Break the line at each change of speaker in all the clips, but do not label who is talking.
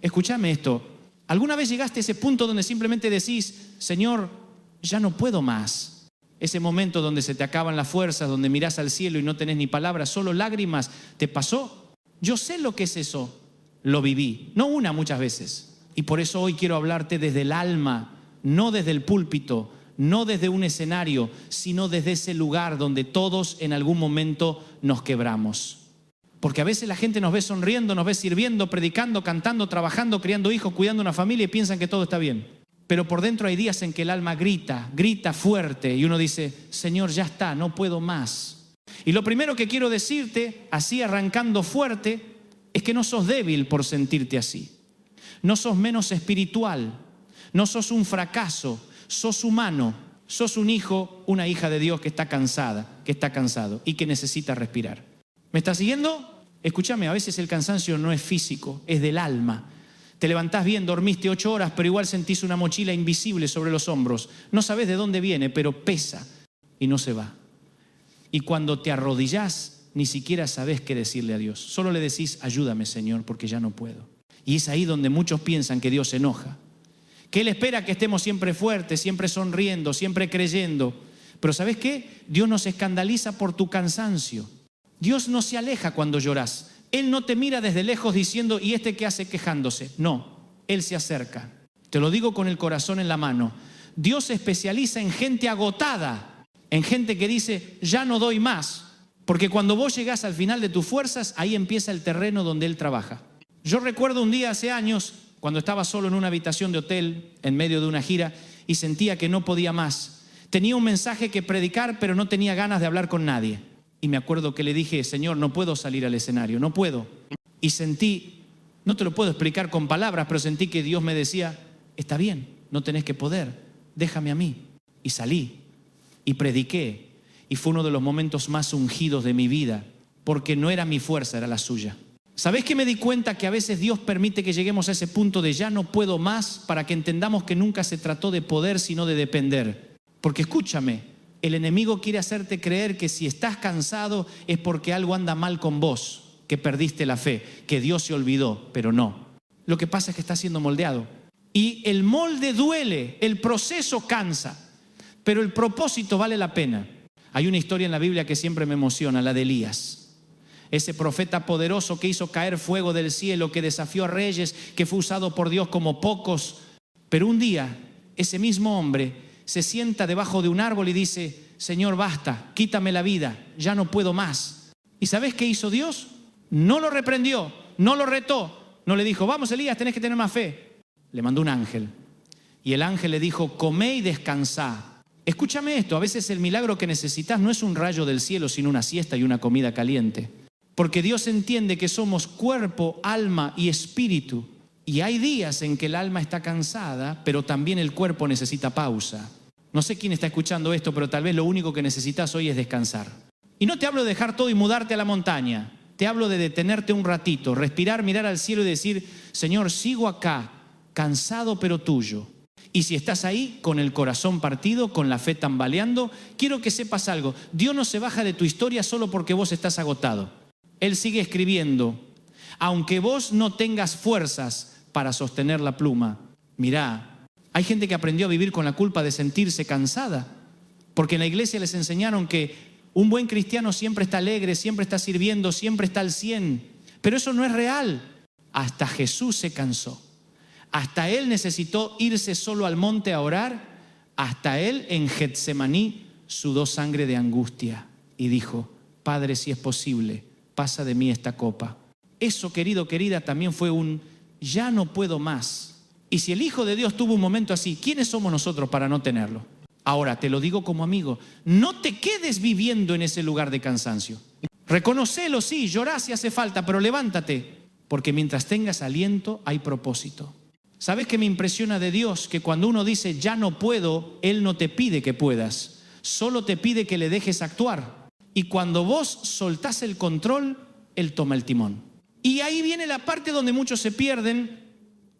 Escúchame esto. ¿Alguna vez llegaste a ese punto donde simplemente decís, Señor, ya no puedo más? Ese momento donde se te acaban las fuerzas, donde mirás al cielo y no tenés ni palabras, solo lágrimas. ¿Te pasó? Yo sé lo que es eso. Lo viví. No una, muchas veces. Y por eso hoy quiero hablarte desde el alma, no desde el púlpito, no desde un escenario, sino desde ese lugar donde todos en algún momento nos quebramos. Porque a veces la gente nos ve sonriendo, nos ve sirviendo, predicando, cantando, trabajando, criando hijos, cuidando una familia y piensan que todo está bien. Pero por dentro hay días en que el alma grita fuerte y uno dice, Señor, ya está, no puedo más. Y lo primero que quiero decirte, así arrancando fuerte, es que no sos débil por sentirte así. No sos menos espiritual, no sos un fracaso, sos humano, sos un hijo, una hija de Dios que está cansada, que está cansado y que necesita respirar. ¿Me estás siguiendo? Escúchame, a veces el cansancio no es físico, es del alma. Te levantás bien, dormiste 8 horas, pero igual sentís una mochila invisible sobre los hombros. No sabés de dónde viene, pero pesa y no se va. Y cuando te arrodillás, ni siquiera sabés qué decirle a Dios. Solo le decís, ayúdame, Señor, porque ya no puedo. Y es ahí donde muchos piensan que Dios se enoja. Que Él espera que estemos siempre fuertes, siempre sonriendo, siempre creyendo. Pero ¿sabés qué? Dios no se escandaliza por tu cansancio. Dios no se aleja cuando llorás. Él no te mira desde lejos diciendo, ¿y este qué hace quejándose? No, Él se acerca. Te lo digo con el corazón en la mano. Dios se especializa en gente agotada, en gente que dice, ya no doy más. Porque cuando vos llegás al final de tus fuerzas, ahí empieza el terreno donde Él trabaja. Yo recuerdo un día hace años, cuando estaba solo en una habitación de hotel, en medio de una gira, y sentía que no podía más. Tenía un mensaje que predicar, pero no tenía ganas de hablar con nadie. Y me acuerdo que le dije, Señor, no puedo salir al escenario, no puedo. Y sentí, no te lo puedo explicar con palabras, pero sentí que Dios me decía, está bien, no tenés que poder, déjame a mí. Y salí, y prediqué, y fue uno de los momentos más ungidos de mi vida, porque no era mi fuerza, era la suya. ¿Sabés que me di cuenta que a veces Dios permite que lleguemos a ese punto de ya no puedo más para que entendamos que nunca se trató de poder, sino de depender? Porque escúchame, el enemigo quiere hacerte creer que si estás cansado es porque algo anda mal con vos, que perdiste la fe, que Dios se olvidó, pero no. Lo que pasa es que estás siendo moldeado. Y el molde duele, el proceso cansa, pero el propósito vale la pena. Hay una historia en la Biblia que siempre me emociona, la de Elías. Ese profeta poderoso que hizo caer fuego del cielo, que desafió a reyes, que fue usado por Dios como pocos. Pero un día, ese mismo hombre se sienta debajo de un árbol y dice, Señor, basta, quítame la vida, ya no puedo más. ¿Y sabes qué hizo Dios? No lo reprendió, no lo retó, no le dijo, vamos Elías, tenés que tener más fe. Le mandó un ángel. Y el ángel le dijo, comé y descansá. Escúchame esto, a veces el milagro que necesitas no es un rayo del cielo, sino una siesta y una comida caliente. Porque Dios entiende que somos cuerpo, alma y espíritu. Y hay días en que el alma está cansada, pero también el cuerpo necesita pausa. No sé quién está escuchando esto, pero tal vez lo único que necesitas hoy es descansar. Y no te hablo de dejar todo y mudarte a la montaña. Te hablo de detenerte un ratito, respirar, mirar al cielo y decir, Señor, sigo acá, cansado pero tuyo. Y si estás ahí, con el corazón partido, con la fe tambaleando, quiero que sepas algo. Dios no se baja de tu historia solo porque vos estás agotado. Él sigue escribiendo. Aunque vos no tengas fuerzas para sostener la pluma, mirá, hay gente que aprendió a vivir con la culpa de sentirse cansada, porque en la iglesia les enseñaron que un buen cristiano siempre está alegre, siempre está sirviendo, siempre está al 100, pero eso no es real. Hasta Jesús se cansó, hasta Él necesitó irse solo al monte a orar, hasta Él en Getsemaní sudó sangre de angustia y dijo, Padre, si es posible, pasa de mí esta copa. Eso, querido, querida, también fue un ya no puedo más. Y si el Hijo de Dios tuvo un momento así, ¿quiénes somos nosotros para no tenerlo? Ahora, te lo digo como amigo, no te quedes viviendo en ese lugar de cansancio. Reconocelo, sí, llorá si hace falta, pero levántate, porque mientras tengas aliento hay propósito. ¿Sabes qué me impresiona de Dios? Que cuando uno dice ya no puedo, Él no te pide que puedas, solo te pide que le dejes actuar. Y cuando vos soltás el control, Él toma el timón. Y ahí viene la parte donde muchos se pierden,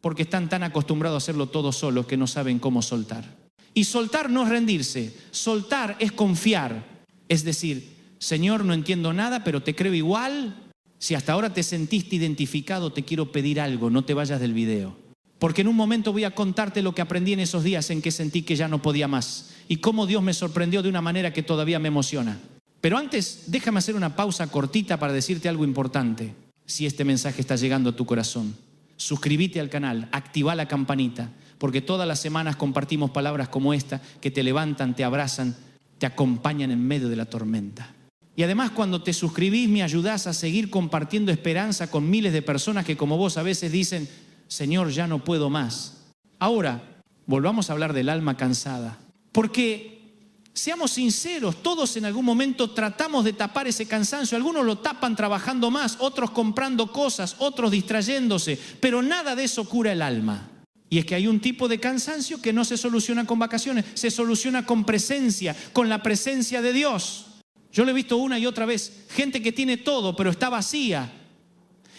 porque están tan acostumbrados a hacerlo todos solos que no saben cómo soltar. Y soltar no es rendirse, soltar es confiar. Es decir, Señor, no entiendo nada, pero te creo igual, Si hasta ahora te sentiste identificado, te quiero pedir algo, no te vayas del video. Porque en un momento voy a contarte lo que aprendí en esos días en que sentí que ya no podía más. Y cómo Dios me sorprendió de una manera que todavía me emociona. Pero antes, déjame hacer una pausa cortita para decirte algo importante. Si este mensaje está llegando a tu corazón, suscríbete al canal, activa la campanita, porque todas las semanas compartimos palabras como esta que te levantan, te abrazan, te acompañan en medio de la tormenta. Y además, cuando te suscribís, me ayudás a seguir compartiendo esperanza con miles de personas que, como vos, a veces dicen: Señor, ya no puedo más. Ahora, volvamos a hablar del alma cansada. Porque, seamos sinceros, todos en algún momento tratamos de tapar ese cansancio. Algunos lo tapan trabajando más, otros comprando cosas, otros distrayéndose. Pero nada de eso cura el alma. Y es que hay un tipo de cansancio que no se soluciona con vacaciones, se soluciona con presencia, con la presencia de Dios. Yo lo he visto una y otra vez, gente que tiene todo pero está vacía,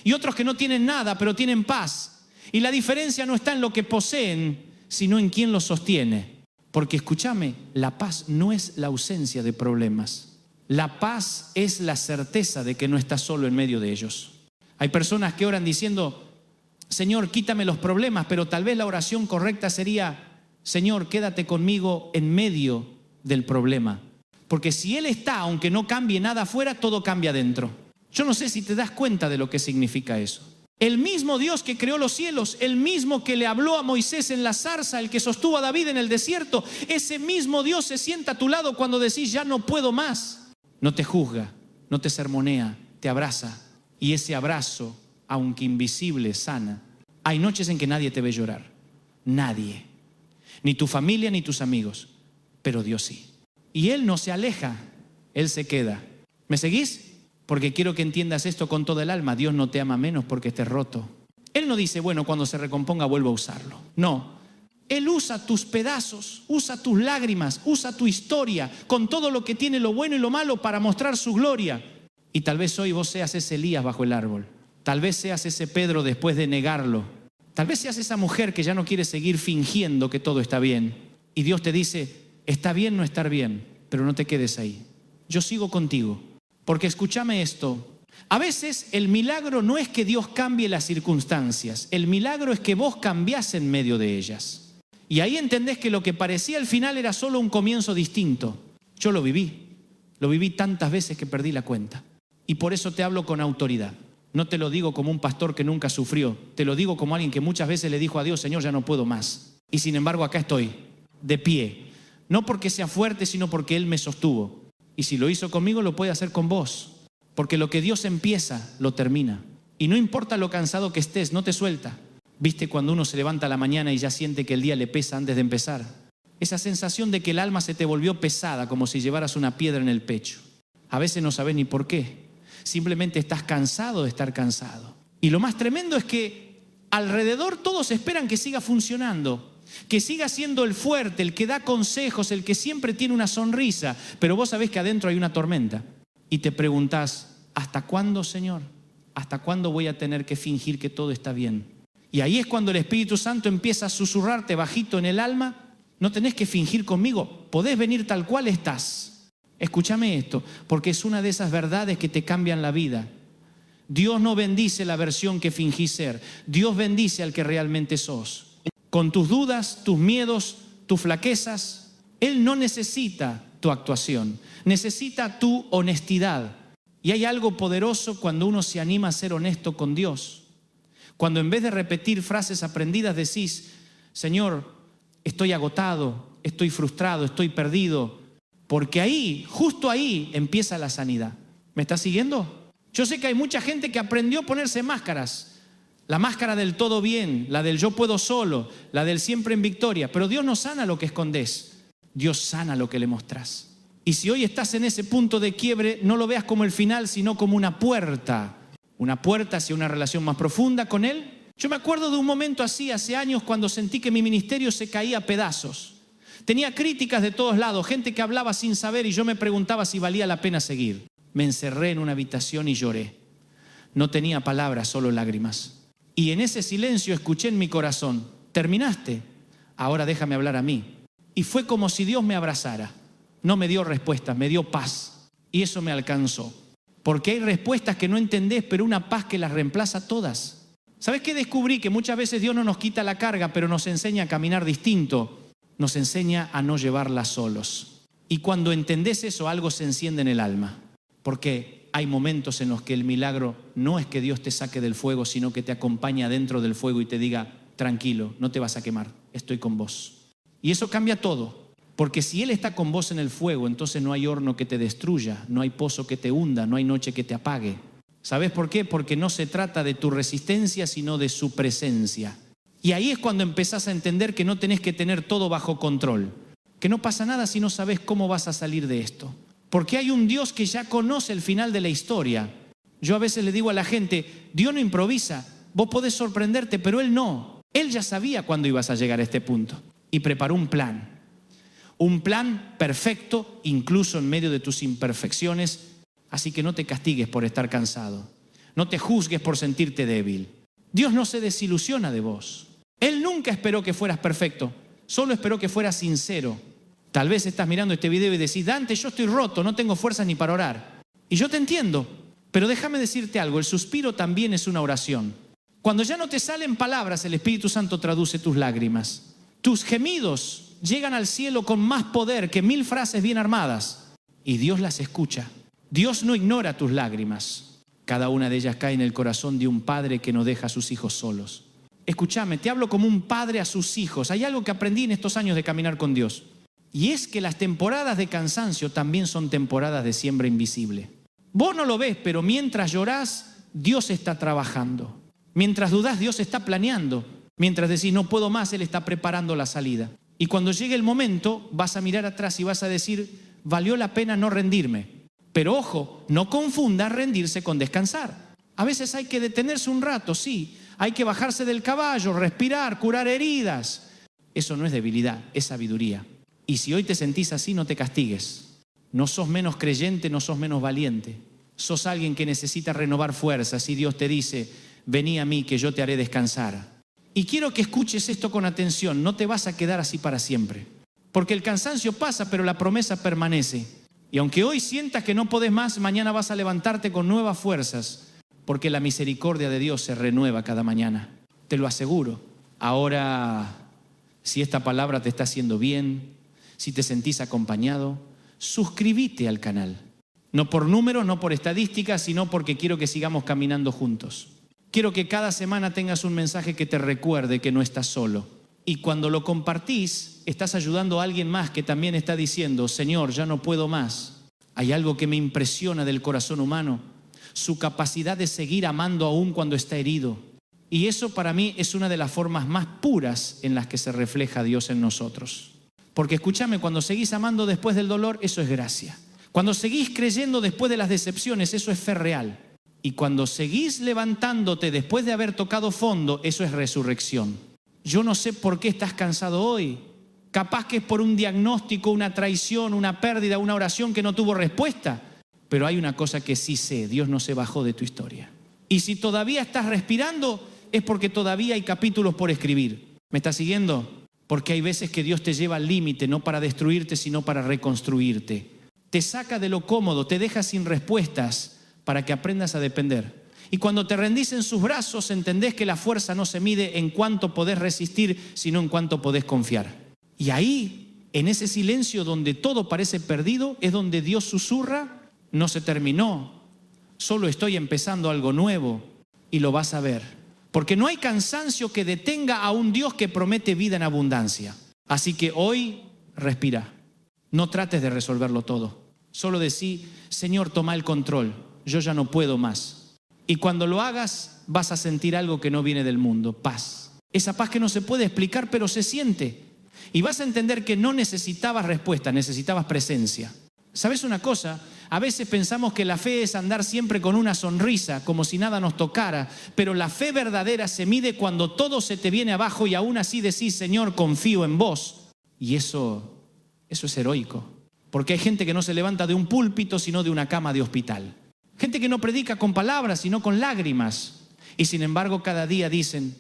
y otros que no tienen nada pero tienen paz. Y la diferencia no está en lo que poseen, sino en quién los sostiene. Porque escúchame, la paz no es la ausencia de problemas. La paz es la certeza de que no estás solo en medio de ellos. Hay personas que oran diciendo: Señor, quítame los problemas, pero tal vez la oración correcta sería: Señor, quédate conmigo en medio del problema. Porque si Él está, aunque no cambie nada afuera, todo cambia dentro. Yo no sé si te das cuenta de lo que significa eso. El mismo Dios que creó los cielos, el mismo que le habló a Moisés en la zarza, el que sostuvo a David en el desierto, ese mismo Dios se sienta a tu lado cuando decís: ya no puedo más. No te juzga, no te sermonea, te abraza. Y ese abrazo, aunque invisible, sana. Hay noches en que nadie te ve llorar. Nadie. Ni tu familia ni tus amigos. Pero Dios sí. Y Él no se aleja, Él se queda. ¿Me seguís? Porque quiero que entiendas esto con toda el alma. Dios no te ama menos porque estés roto. Él no dice: bueno, cuando se recomponga vuelvo a usarlo. No. Él usa tus pedazos, usa tus lágrimas, usa tu historia, con todo lo que tiene, lo bueno y lo malo, para mostrar su gloria. Y tal vez hoy vos seas ese Elías bajo el árbol. Tal vez seas ese Pedro después de negarlo. Tal vez seas esa mujer que ya no quiere seguir fingiendo que todo está bien. Y Dios te dice: está bien no estar bien, pero no te quedes ahí. Yo sigo contigo. Porque escúchame esto. A veces el milagro no es que Dios cambie las circunstancias. El milagro es que vos cambiás en medio de ellas. Y ahí entendés que lo que parecía al final era solo un comienzo distinto. Yo lo viví. Lo viví tantas veces que perdí la cuenta. Y por eso te hablo con autoridad. No te lo digo como un pastor que nunca sufrió. Te lo digo como alguien que muchas veces le dijo a Dios: Señor, ya no puedo más. Y sin embargo acá estoy, de pie. No porque sea fuerte, sino porque Él me sostuvo. Y si lo hizo conmigo, lo puede hacer con vos. Porque lo que Dios empieza, lo termina. Y no importa lo cansado que estés, no te suelta. ¿Viste cuando uno se levanta a la mañana y ya siente que el día le pesa antes de empezar? Esa sensación de que el alma se te volvió pesada, como si llevaras una piedra en el pecho. A veces no sabes ni por qué. Simplemente estás cansado de estar cansado. Y lo más tremendo es que alrededor todos esperan que siga funcionando, que siga siendo el fuerte, el que da consejos, el que siempre tiene una sonrisa. Pero vos sabés que adentro hay una tormenta. Y te preguntás: ¿hasta cuándo, Señor? ¿Hasta cuándo voy a tener que fingir que todo está bien? Y ahí es cuando el Espíritu Santo empieza a susurrarte bajito en el alma: no tenés que fingir conmigo, podés venir tal cual estás. Escúchame esto, porque es una de esas verdades que te cambian la vida. Dios no bendice la versión que fingís ser. Dios bendice al que realmente sos. Con tus dudas, tus miedos, tus flaquezas, Él no necesita tu actuación, necesita tu honestidad. Y hay algo poderoso cuando uno se anima a ser honesto con Dios. Cuando en vez de repetir frases aprendidas decís: Señor, estoy agotado, estoy frustrado, estoy perdido. Porque ahí, justo ahí, empieza la sanidad. ¿Me estás siguiendo? Yo sé que hay mucha gente que aprendió a ponerse máscaras. La máscara del todo bien, la del yo puedo solo, la del siempre en victoria. Pero Dios no sana lo que escondés. Dios sana lo que le mostrás. Y si hoy estás en ese punto de quiebre, no lo veas como el final, sino como una puerta. Una puerta hacia una relación más profunda con Él. Yo me acuerdo de un momento así, hace años, cuando sentí que mi ministerio se caía a pedazos. Tenía críticas de todos lados, gente que hablaba sin saber, y yo me preguntaba si valía la pena seguir. Me encerré en una habitación y lloré. No tenía palabras, solo lágrimas. Y en ese silencio escuché en mi corazón: ¿terminaste? Ahora déjame hablar a mí. Y fue como si Dios me abrazara. No me dio respuesta, me dio paz. Y eso me alcanzó. Porque hay respuestas que no entendés, pero una paz que las reemplaza todas. ¿Sabes qué descubrí? Que muchas veces Dios no nos quita la carga, pero nos enseña a caminar distinto. Nos enseña a no llevarla solos. Y cuando entendés eso, algo se enciende en el alma. Porque hay momentos en los que el milagro no es que Dios te saque del fuego, sino que te acompaña dentro del fuego y te diga, tranquilo, no te vas a quemar, estoy con vos. Y eso cambia todo. Porque si Él está con vos en el fuego, entonces no hay horno que te destruya, no hay pozo que te hunda, no hay noche que te apague. ¿Sabes por qué? Porque no se trata de tu resistencia, sino de su presencia. Y ahí es cuando empezás a entender que no tenés que tener todo bajo control. Que no pasa nada si no sabes cómo vas a salir de esto. Porque hay un Dios que ya conoce el final de la historia. Yo a veces le digo a la gente, Dios no improvisa, vos podés sorprenderte, pero Él no. Él ya sabía cuándo ibas a llegar a este punto. Y preparó un plan. Un plan perfecto, incluso en medio de tus imperfecciones. Así que no te castigues por estar cansado. No te juzgues por sentirte débil. Dios no se desilusiona de vos. Él nunca esperó que fueras perfecto. Solo esperó que fueras sincero. Tal vez estás mirando este video y decís, Dante, yo estoy roto, no tengo fuerzas ni para orar. Y yo te entiendo. Pero déjame decirte algo, el suspiro también es una oración. Cuando ya no te salen palabras, el Espíritu Santo traduce tus lágrimas. Tus gemidos llegan al cielo con más poder que 1000 frases bien armadas. Y Dios las escucha. Dios no ignora tus lágrimas. Cada una de ellas cae en el corazón de un padre que no deja a sus hijos solos. Escúchame, te hablo como un padre a sus hijos. Hay algo que aprendí en estos años de caminar con Dios. Y es que las temporadas de cansancio también son temporadas de siembra invisible. Vos no lo ves, pero mientras llorás, Dios está trabajando. Mientras dudás, Dios está planeando. Mientras decís, no puedo más, Él está preparando la salida. Y cuando llegue el momento, vas a mirar atrás y vas a decir, valió la pena no rendirme. Pero ojo, no confundas rendirse con descansar. A veces hay que detenerse un rato, sí. Hay que bajarse del caballo, respirar, curar heridas. Eso no es debilidad, es sabiduría. Y si hoy te sentís así, no te castigues. No sos menos creyente, no sos menos valiente. Sos alguien que necesita renovar fuerzas y Dios te dice, vení a mí que yo te haré descansar. Y quiero que escuches esto con atención, no te vas a quedar así para siempre. Porque el cansancio pasa, pero la promesa permanece. Y aunque hoy sientas que no podés más, mañana vas a levantarte con nuevas fuerzas. Porque la misericordia de Dios se renueva cada mañana. Te lo aseguro. Ahora, si esta palabra te está haciendo bien, si te sentís acompañado, suscríbete al canal. No por números, no por estadísticas, sino porque quiero que sigamos caminando juntos. Quiero que cada semana tengas un mensaje que te recuerde que no estás solo. Y cuando lo compartís, estás ayudando a alguien más que también está diciendo, Señor, ya no puedo más. Hay algo que me impresiona del corazón humano, su capacidad de seguir amando aún cuando está herido. Y eso para mí es una de las formas más puras en las que se refleja Dios en nosotros. Porque escúchame, cuando seguís amando después del dolor, eso es gracia. Cuando seguís creyendo después de las decepciones, eso es fe real. Y cuando seguís levantándote después de haber tocado fondo, eso es resurrección. Yo no sé por qué estás cansado hoy. Capaz que es por un diagnóstico, una traición, una pérdida, una oración que no tuvo respuesta. Pero hay una cosa que sí sé, Dios no se bajó de tu historia. Y si todavía estás respirando, es porque todavía hay capítulos por escribir. ¿Me estás siguiendo? Porque hay veces que Dios te lleva al límite, no para destruirte, sino para reconstruirte. Te saca de lo cómodo, te deja sin respuestas para que aprendas a depender. Y cuando te rendís en sus brazos, entendés que la fuerza no se mide en cuánto podés resistir, sino en cuánto podés confiar. Y ahí, en ese silencio donde todo parece perdido, es donde Dios susurra, no se terminó, solo estoy empezando algo nuevo y lo vas a ver. Porque no hay cansancio que detenga a un Dios que promete vida en abundancia. Así que hoy respira. No trates de resolverlo todo. Solo decí, Señor, toma el control. Yo ya no puedo más. Y cuando lo hagas, vas a sentir algo que no viene del mundo. Paz. Esa paz que no se puede explicar, pero se siente. Y vas a entender que no necesitabas respuesta, necesitabas presencia. ¿Sabes una cosa? A veces pensamos que la fe es andar siempre con una sonrisa, como si nada nos tocara, pero la fe verdadera se mide cuando todo se te viene abajo y aún así decís, Señor, confío en vos. Y eso es heroico, porque hay gente que no se levanta de un púlpito, sino de una cama de hospital. Gente que no predica con palabras, sino con lágrimas. Y sin embargo, cada día dicen,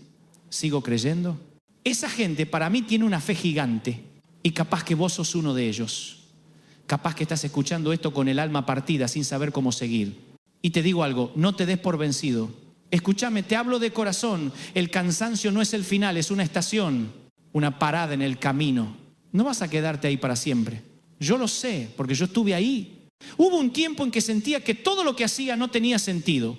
¿sigo creyendo? Esa gente para mí tiene una fe gigante y capaz que vos sos uno de ellos. Capaz que estás escuchando esto con el alma partida sin saber cómo seguir. Y te digo algo, no te des por vencido. Escúchame, te hablo de corazón. El cansancio no es el final, es una estación, una parada en el camino. No vas a quedarte ahí para siempre. Yo lo sé, porque yo estuve ahí. Hubo un tiempo en que sentía que todo lo que hacía no tenía sentido,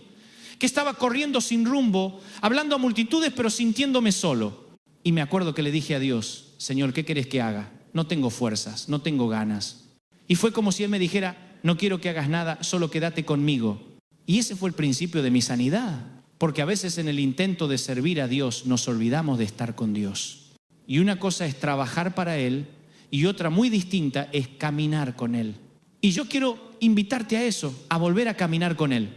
que estaba corriendo sin rumbo, hablando a multitudes, pero sintiéndome solo. Y me acuerdo que le dije a Dios, Señor, ¿qué querés que haga? No tengo fuerzas, no tengo ganas. Y fue como si Él me dijera, no quiero que hagas nada, solo quédate conmigo. Y ese fue el principio de mi sanidad, porque a veces en el intento de servir a Dios nos olvidamos de estar con Dios. Y una cosa es trabajar para Él y otra muy distinta es caminar con Él. Y yo quiero invitarte a eso, a volver a caminar con Él.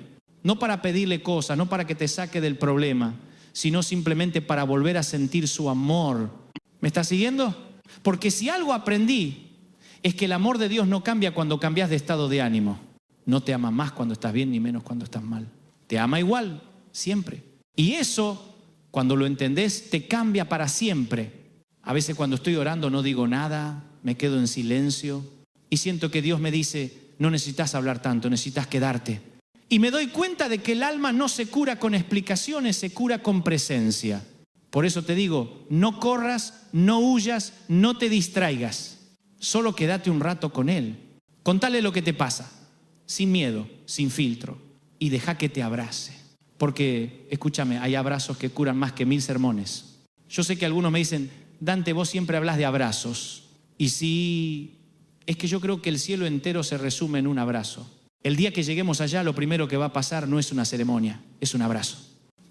No para pedirle cosas, no para que te saque del problema, sino simplemente para volver a sentir su amor. ¿Me estás siguiendo? Porque si algo aprendí, es que el amor de Dios no cambia cuando cambias de estado de ánimo. No te ama más cuando estás bien ni menos cuando estás mal. Te ama igual, siempre. Y eso, cuando lo entendés, te cambia para siempre. A veces cuando estoy orando no digo nada, me quedo en silencio y siento que Dios me dice, no necesitas hablar tanto, necesitas quedarte. Y me doy cuenta de que el alma no se cura con explicaciones, se cura con presencia. Por eso te digo, no corras, no huyas, no te distraigas. Solo quédate un rato con Él. Contale lo que te pasa, sin miedo, sin filtro, y deja que te abrace. Porque, escúchame, hay abrazos que curan más que 1000 sermones. Yo sé que algunos me dicen, Dante, vos siempre hablas de abrazos. Y sí, es que yo creo que el cielo entero se resume en un abrazo. El día que lleguemos allá, lo primero que va a pasar no es una ceremonia, es un abrazo.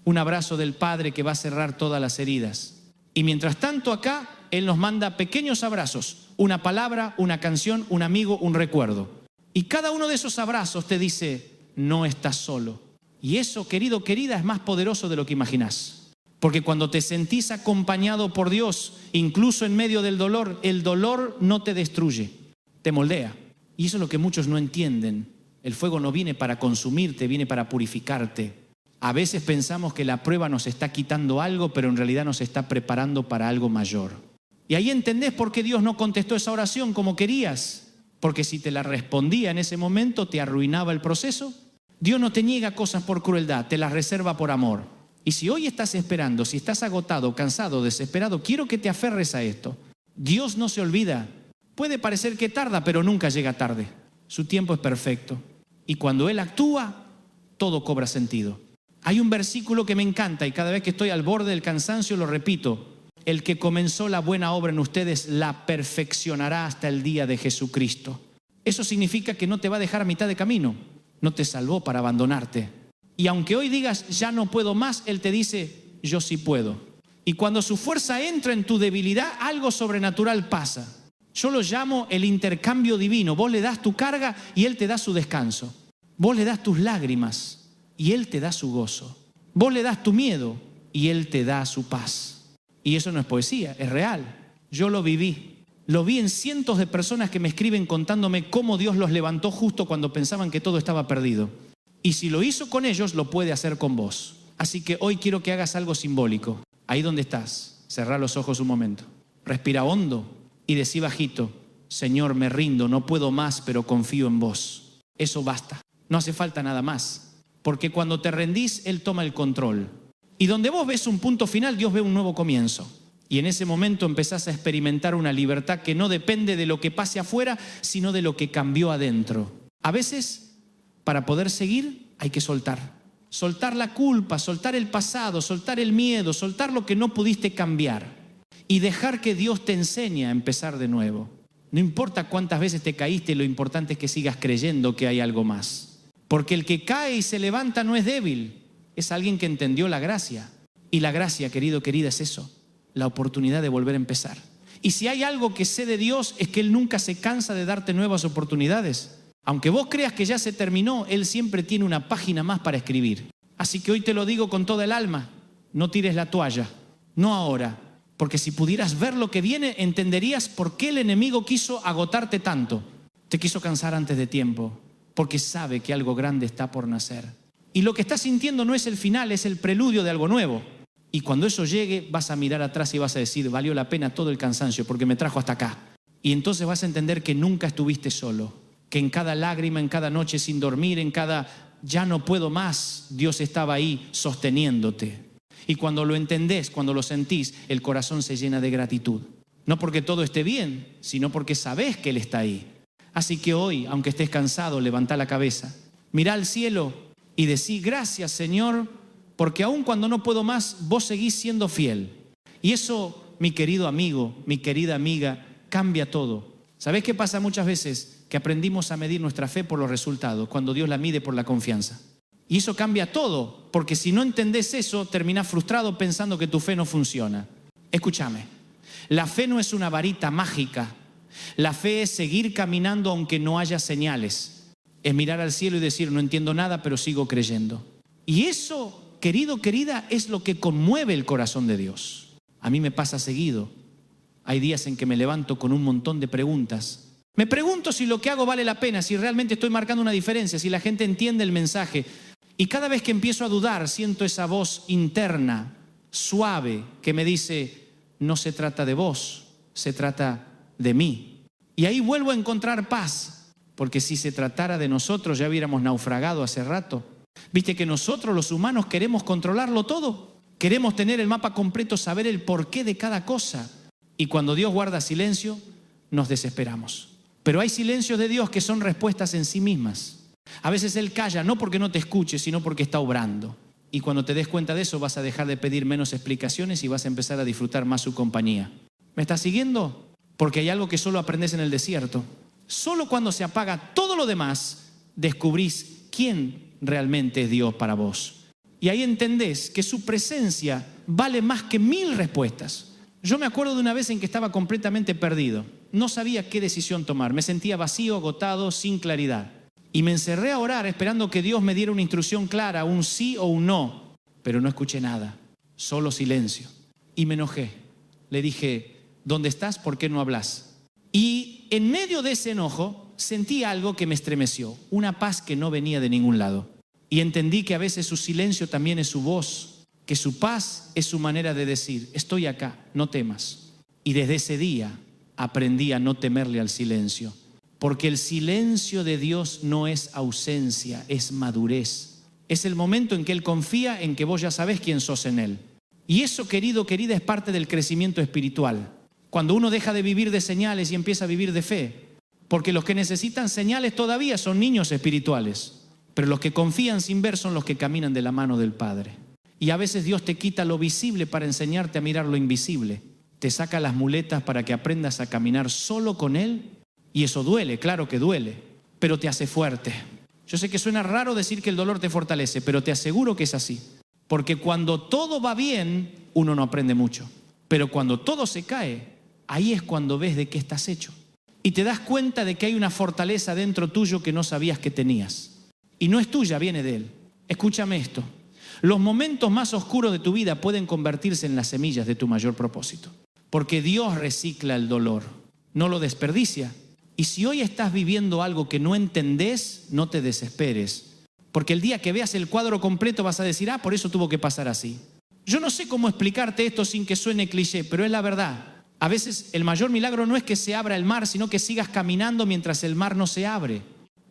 Un abrazo del Padre que va a cerrar todas las heridas. Y mientras tanto acá, Él nos manda pequeños abrazos. Una palabra, una canción, un amigo, un recuerdo. Y cada uno de esos abrazos te dice, no estás solo. Y eso, querido, querida, es más poderoso de lo que imaginás. Porque cuando te sentís acompañado por Dios, incluso en medio del dolor, el dolor no te destruye, te moldea. Y eso es lo que muchos no entienden. El fuego no viene para consumirte, viene para purificarte. A veces pensamos que la prueba nos está quitando algo, pero en realidad nos está preparando para algo mayor. Y ahí entendés por qué Dios no contestó esa oración como querías. Porque si te la respondía en ese momento, te arruinaba el proceso. Dios no te niega cosas por crueldad, te las reserva por amor. Y si hoy estás esperando, si estás agotado, cansado, desesperado, quiero que te aferres a esto. Dios no se olvida. Puede parecer que tarda, pero nunca llega tarde. Su tiempo es perfecto. Y cuando Él actúa, todo cobra sentido. Hay un versículo que me encanta y cada vez que estoy al borde del cansancio lo repito. El que comenzó la buena obra en ustedes la perfeccionará hasta el día de Jesucristo. Eso significa que no te va a dejar a mitad de camino. No te salvó para abandonarte. Y aunque hoy digas, ya no puedo más, Él te dice, yo sí puedo. Y cuando su fuerza entra en tu debilidad, algo sobrenatural pasa. Yo lo llamo el intercambio divino. Vos le das tu carga y Él te da su descanso. Vos le das tus lágrimas y Él te da su gozo. Vos le das tu miedo y Él te da su paz. Y eso no es poesía, es real. Yo lo viví. Lo vi en cientos de personas que me escriben contándome cómo Dios los levantó justo cuando pensaban que todo estaba perdido. Y si lo hizo con ellos, lo puede hacer con vos. Así que hoy quiero que hagas algo simbólico. Ahí donde estás, cerrá los ojos un momento. Respira hondo y decí bajito, Señor, me rindo, no puedo más, pero confío en vos. Eso basta. No hace falta nada más. Porque cuando te rendís, Él toma el control. Y donde vos ves un punto final, Dios ve un nuevo comienzo. Y en ese momento empezás a experimentar una libertad que no depende de lo que pase afuera, sino de lo que cambió adentro. A veces, para poder seguir, hay que soltar. Soltar la culpa, soltar el pasado, soltar el miedo, soltar lo que no pudiste cambiar. Y dejar que Dios te enseñe a empezar de nuevo. No importa cuántas veces te caíste, lo importante es que sigas creyendo que hay algo más. Porque el que cae y se levanta no es débil, es alguien que entendió la gracia. Y la gracia, querido, querida, es eso. La oportunidad de volver a empezar. Y si hay algo que sé de Dios es que Él nunca se cansa de darte nuevas oportunidades. Aunque vos creas que ya se terminó, Él siempre tiene una página más para escribir. Así que hoy te lo digo con toda el alma, no tires la toalla, no ahora. Porque si pudieras ver lo que viene, entenderías por qué el enemigo quiso agotarte tanto. Te quiso cansar antes de tiempo, porque sabe que algo grande está por nacer. Y lo que estás sintiendo no es el final, es el preludio de algo nuevo. Y cuando eso llegue, vas a mirar atrás y vas a decir, valió la pena todo el cansancio porque me trajo hasta acá. Y entonces vas a entender que nunca estuviste solo, que en cada lágrima, en cada noche sin dormir, en cada ya no puedo más, Dios estaba ahí sosteniéndote. Y cuando lo entendés, cuando lo sentís, el corazón se llena de gratitud. No porque todo esté bien, sino porque sabés que Él está ahí. Así que hoy, aunque estés cansado, levantá la cabeza, mirá al cielo y decí: gracias, Señor, porque aun cuando no puedo más, vos seguís siendo fiel. Y eso, mi querido amigo, mi querida amiga, cambia todo. ¿Sabés qué pasa muchas veces? Que aprendimos a medir nuestra fe por los resultados, cuando Dios la mide por la confianza. Y eso cambia todo, porque si no entendés eso, terminás frustrado pensando que tu fe no funciona. Escúchame, la fe no es una varita mágica. La fe es seguir caminando aunque no haya señales. Es mirar al cielo y decir: no entiendo nada, pero sigo creyendo. Y eso, querido, querida, es lo que conmueve el corazón de Dios. A mí me pasa seguido. Hay días en que me levanto con un montón de preguntas. Me pregunto si lo que hago vale la pena, si realmente estoy marcando una diferencia, si la gente entiende el mensaje. Y cada vez que empiezo a dudar, siento esa voz interna, suave, que me dice: no se trata de vos, se trata de mí. Y ahí vuelvo a encontrar paz, porque si se tratara de nosotros ya hubiéramos naufragado hace rato. Viste que nosotros los humanos queremos controlarlo todo. Queremos tener el mapa completo, saber el porqué de cada cosa. Y cuando Dios guarda silencio, nos desesperamos. Pero hay silencios de Dios que son respuestas en sí mismas. A veces Él calla, no porque no te escuche, sino porque está obrando. Y cuando te des cuenta de eso, vas a dejar de pedir menos explicaciones y vas a empezar a disfrutar más su compañía. ¿Me estás siguiendo? Porque hay algo que solo aprendes en el desierto. Solo cuando se apaga todo lo demás, descubrís quién realmente es Dios para vos. Y ahí entendés que su presencia vale más que 1000 respuestas. Yo me acuerdo de una vez en que estaba completamente perdido. No sabía qué decisión tomar. Me sentía vacío, agotado, sin claridad. Y me encerré a orar esperando que Dios me diera una instrucción clara, un sí o un no. Pero no escuché nada, solo silencio. Y me enojé. Le dije: ¿dónde estás? ¿Por qué no hablas? Y en medio de ese enojo sentí algo que me estremeció, una paz que no venía de ningún lado. Y entendí que a veces su silencio también es su voz, que su paz es su manera de decir: estoy acá, no temas. Y desde ese día aprendí a no temerle al silencio, porque el silencio de Dios no es ausencia, es madurez. Es el momento en que Él confía en que vos ya sabés quién sos en Él. Y eso, querido, querida, es parte del crecimiento espiritual. Cuando uno deja de vivir de señales y empieza a vivir de fe. Porque los que necesitan señales todavía son niños espirituales. Pero los que confían sin ver son los que caminan de la mano del Padre. Y a veces Dios te quita lo visible para enseñarte a mirar lo invisible. Te saca las muletas para que aprendas a caminar solo con Él. Y eso duele, claro que duele, pero te hace fuerte. Yo sé que suena raro decir que el dolor te fortalece, pero te aseguro que es así. Porque cuando todo va bien, uno no aprende mucho. Pero cuando todo se cae, ahí es cuando ves de qué estás hecho. Y te das cuenta de que hay una fortaleza dentro tuyo que no sabías que tenías. Y no es tuya, viene de Él. Escúchame esto. Los momentos más oscuros de tu vida pueden convertirse en las semillas de tu mayor propósito. Porque Dios recicla el dolor, no lo desperdicia. Y si hoy estás viviendo algo que no entendés, no te desesperes. Porque el día que veas el cuadro completo vas a decir: por eso tuvo que pasar así. Yo no sé cómo explicarte esto sin que suene cliché, pero es la verdad. A veces el mayor milagro no es que se abra el mar, sino que sigas caminando mientras el mar no se abre.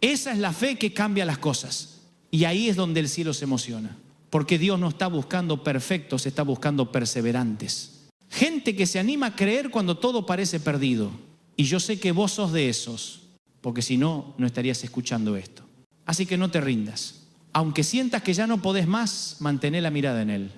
Esa es la fe que cambia las cosas. Y ahí es donde el cielo se emociona. Porque Dios no está buscando perfectos, está buscando perseverantes. Gente que se anima a creer cuando todo parece perdido. Y yo sé que vos sos de esos, porque si no, no estarías escuchando esto. Así que no te rindas. Aunque sientas que ya no podés más, mantén la mirada en Él.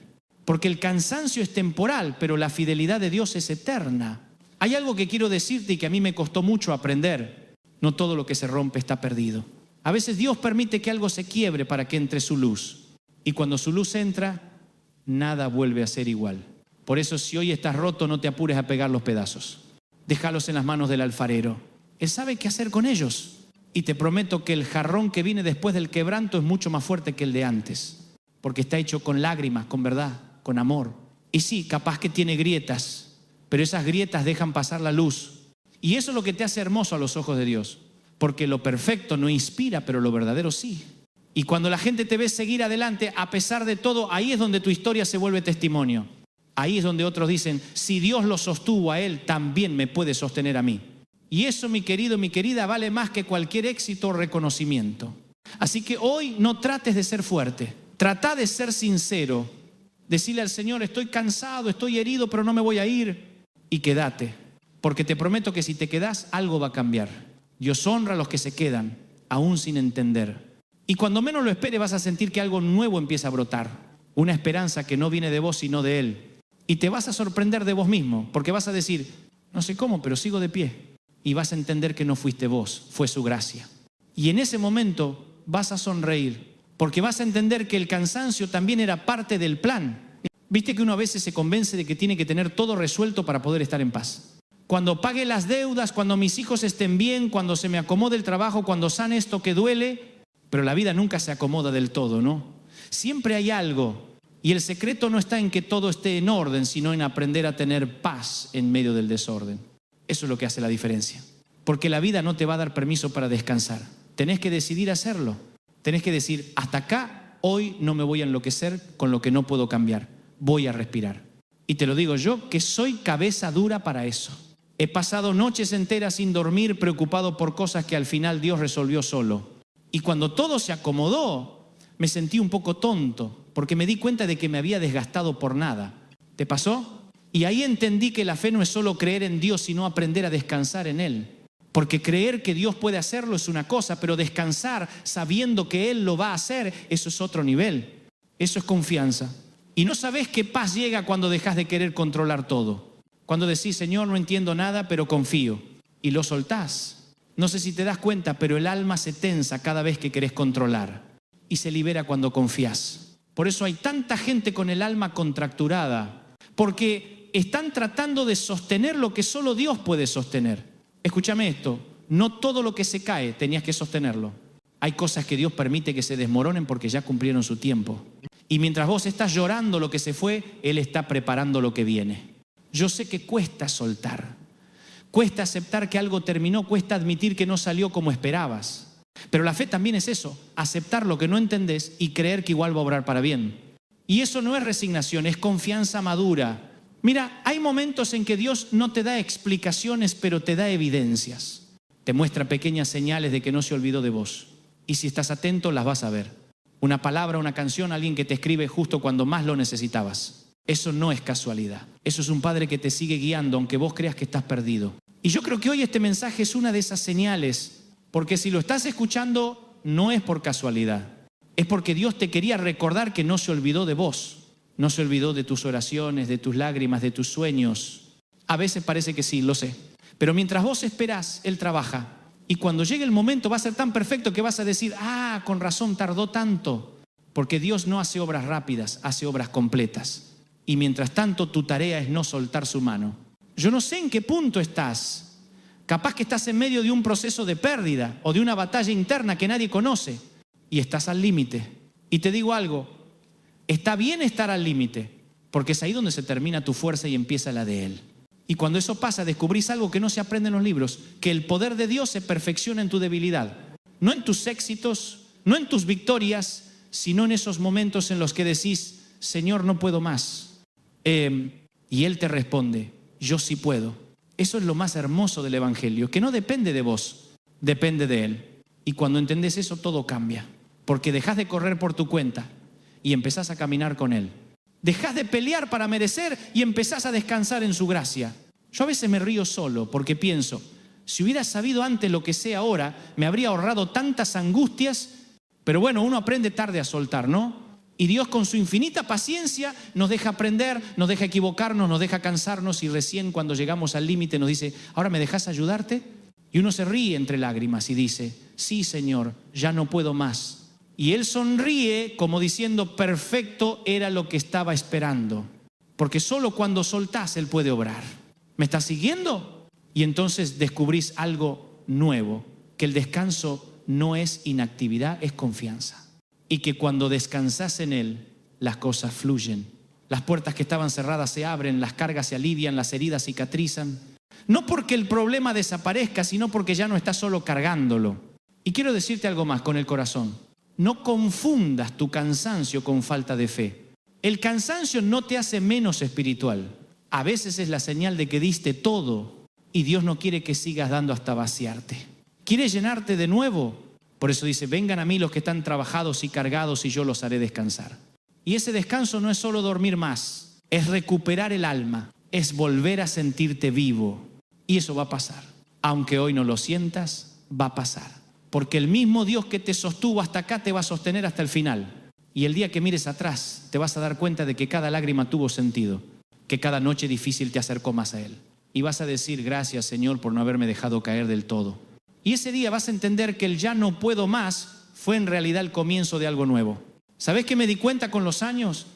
Porque el cansancio es temporal, pero la fidelidad de Dios es eterna. Hay algo que quiero decirte y que a mí me costó mucho aprender. No todo lo que se rompe está perdido. A veces Dios permite que algo se quiebre para que entre su luz. Y cuando su luz entra, nada vuelve a ser igual. Por eso, si hoy estás roto, no te apures a pegar los pedazos. Déjalos en las manos del alfarero. Él sabe qué hacer con ellos. Y te prometo que el jarrón que viene después del quebranto es mucho más fuerte que el de antes. Porque está hecho con lágrimas, con verdad, con amor. Y sí, capaz que tiene grietas, pero esas grietas dejan pasar la luz. Y eso es lo que te hace hermoso a los ojos de Dios. Porque lo perfecto no inspira, pero lo verdadero sí. Y cuando la gente te ve seguir adelante, a pesar de todo, ahí es donde tu historia se vuelve testimonio. Ahí es donde otros dicen: si Dios lo sostuvo a él, también me puede sostener a mí. Y eso, mi querido, mi querida, vale más que cualquier éxito o reconocimiento. Así que hoy no trates de ser fuerte, trata de ser sincero, decirle al Señor, estoy cansado, estoy herido, pero no me voy a ir, y quédate, porque te prometo que si te quedas, algo va a cambiar. Dios honra a los que se quedan, aún sin entender. Y cuando menos lo esperes vas a sentir que algo nuevo empieza a brotar, una esperanza que no viene de vos sino de Él. Y te vas a sorprender de vos mismo, porque vas a decir, no sé cómo, pero sigo de pie. Y vas a entender que no fuiste vos, fue su gracia. Y en ese momento vas a sonreír, porque vas a entender que el cansancio también era parte del plan. Viste que uno a veces se convence de que tiene que tener todo resuelto para poder estar en paz. Cuando pague las deudas, cuando mis hijos estén bien, cuando se me acomode el trabajo, cuando sane esto que duele, pero la vida nunca se acomoda del todo, ¿no? Siempre hay algo, y el secreto no está en que todo esté en orden, sino en aprender a tener paz en medio del desorden. Eso es lo que hace la diferencia, porque la vida no te va a dar permiso para descansar. Tenés que decidir hacerlo. Tenés que decir, hasta acá, hoy no me voy a enloquecer con lo que no puedo cambiar. Voy a respirar. Y te lo digo yo, que soy cabeza dura para eso. He pasado noches enteras sin dormir, preocupado por cosas que al final Dios resolvió solo. Y cuando todo se acomodó, me sentí un poco tonto, porque me di cuenta de que me había desgastado por nada. ¿Te pasó? Y ahí entendí que la fe no es solo creer en Dios, sino aprender a descansar en Él. Porque creer que Dios puede hacerlo es una cosa, pero descansar sabiendo que Él lo va a hacer, eso es otro nivel. Eso es confianza. Y no sabés qué paz llega cuando dejas de querer controlar todo. Cuando decís, Señor, no entiendo nada, pero confío. Y lo soltás. No sé si te das cuenta, pero el alma se tensa cada vez que querés controlar. Y se libera cuando confías. Por eso hay tanta gente con el alma contracturada. Porque están tratando de sostener lo que solo Dios puede sostener. Escúchame esto, no todo lo que se cae tenías que sostenerlo. Hay cosas que Dios permite que se desmoronen porque ya cumplieron su tiempo. Y mientras vos estás llorando lo que se fue, Él está preparando lo que viene. Yo sé que cuesta soltar, cuesta aceptar que algo terminó, cuesta admitir que no salió como esperabas. Pero la fe también es eso, aceptar lo que no entendés y creer que igual va a obrar para bien. Y eso no es resignación, es confianza madura. Mira, hay momentos en que Dios no te da explicaciones, pero te da evidencias. Te muestra pequeñas señales de que no se olvidó de vos. Y si estás atento, las vas a ver. Una palabra, una canción, alguien que te escribe justo cuando más lo necesitabas. Eso no es casualidad. Eso es un Padre que te sigue guiando, aunque vos creas que estás perdido. Y yo creo que hoy este mensaje es una de esas señales, porque si lo estás escuchando, no es por casualidad. Es porque Dios te quería recordar que no se olvidó de vos. No se olvidó de tus oraciones, de tus lágrimas, de tus sueños. A veces parece que sí, lo sé. Pero mientras vos esperás, Él trabaja. Y cuando llegue el momento va a ser tan perfecto que vas a decir, con razón tardó tanto. Porque Dios no hace obras rápidas, hace obras completas. Y mientras tanto tu tarea es no soltar su mano. Yo no sé en qué punto estás. Capaz que estás en medio de un proceso de pérdida o de una batalla interna que nadie conoce. Y estás al límite. Y te digo algo. Está bien estar al límite, porque es ahí donde se termina tu fuerza y empieza la de Él. Y cuando eso pasa, descubrís algo que no se aprende en los libros, que el poder de Dios se perfecciona en tu debilidad. No en tus éxitos, no en tus victorias, sino en esos momentos en los que decís, Señor, no puedo más. Y Él te responde, yo sí puedo. Eso es lo más hermoso del Evangelio, que no depende de vos, depende de Él. Y cuando entendés eso, todo cambia, porque dejás de correr por tu cuenta y empezás a caminar con Él. Dejás de pelear para merecer y empezás a descansar en su gracia. Yo a veces me río solo porque pienso, si hubiera sabido antes lo que sé ahora, me habría ahorrado tantas angustias, pero bueno, uno aprende tarde a soltar, ¿no? Y Dios con su infinita paciencia nos deja aprender, nos deja equivocarnos, nos deja cansarnos y recién cuando llegamos al límite nos dice, ¿ahora me dejas ayudarte? Y uno se ríe entre lágrimas y dice, sí, Señor, ya no puedo más. Y Él sonríe como diciendo, perfecto era lo que estaba esperando. Porque solo cuando soltás Él puede obrar. ¿Me estás siguiendo? Y entonces descubrís algo nuevo, que el descanso no es inactividad, es confianza. Y que cuando descansás en Él, las cosas fluyen. Las puertas que estaban cerradas se abren, las cargas se alivian, las heridas cicatrizan. No porque el problema desaparezca, sino porque ya no estás solo cargándolo. Y quiero decirte algo más con el corazón. No confundas tu cansancio con falta de fe. El cansancio no te hace menos espiritual. A veces es la señal de que diste todo y Dios no quiere que sigas dando hasta vaciarte. ¿Quiere llenarte de nuevo? Por eso dice, vengan a mí los que están trabajados y cargados y yo los haré descansar. Y ese descanso no es solo dormir más, es recuperar el alma, es volver a sentirte vivo. Y eso va a pasar. Aunque hoy no lo sientas, va a pasar. Porque el mismo Dios que te sostuvo hasta acá te va a sostener hasta el final. Y el día que mires atrás, te vas a dar cuenta de que cada lágrima tuvo sentido, que cada noche difícil te acercó más a Él. Y vas a decir, gracias Señor por no haberme dejado caer del todo. Y ese día vas a entender que el ya no puedo más fue en realidad el comienzo de algo nuevo. ¿Sabés qué me di cuenta con los años?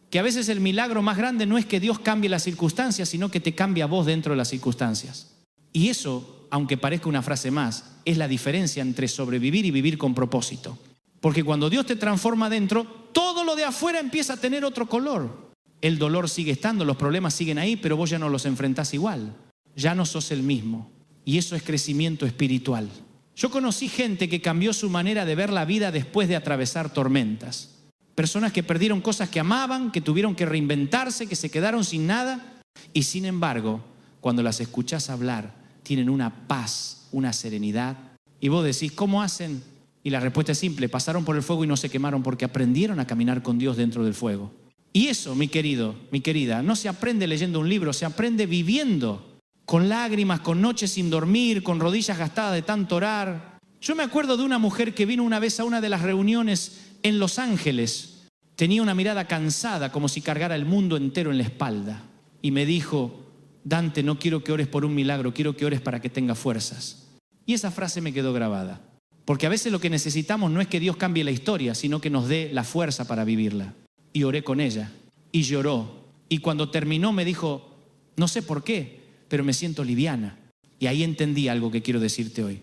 Que a veces el milagro más grande no es que Dios cambie las circunstancias, sino que te cambia a vos dentro de las circunstancias. Y eso, aunque parezca una frase más, es la diferencia entre sobrevivir y vivir con propósito. Porque cuando Dios te transforma dentro, todo lo de afuera empieza a tener otro color. El dolor sigue estando, los problemas siguen ahí, pero vos ya no los enfrentás igual. Ya no sos el mismo. Y eso es crecimiento espiritual. Yo conocí gente que cambió su manera de ver la vida después de atravesar tormentas. Personas que perdieron cosas que amaban, que tuvieron que reinventarse, que se quedaron sin nada. Y sin embargo, cuando las escuchás hablar, tienen una paz, una serenidad. Y vos decís, ¿cómo hacen? Y la respuesta es simple, pasaron por el fuego y no se quemaron porque aprendieron a caminar con Dios dentro del fuego. Y eso, mi querido, mi querida, no se aprende leyendo un libro, se aprende viviendo. Con lágrimas, con noches sin dormir, con rodillas gastadas de tanto orar. Yo me acuerdo de una mujer que vino una vez a una de las reuniones en Los Ángeles. Tenía una mirada cansada, como si cargara el mundo entero en la espalda. Y me dijo, Dante, no quiero que ores por un milagro, quiero que ores para que tenga fuerzas. Y esa frase me quedó grabada. Porque a veces lo que necesitamos no es que Dios cambie la historia, sino que nos dé la fuerza para vivirla. Y oré con ella. Y lloró. Y cuando terminó me dijo, no sé por qué, pero me siento liviana. Y ahí entendí algo que quiero decirte hoy.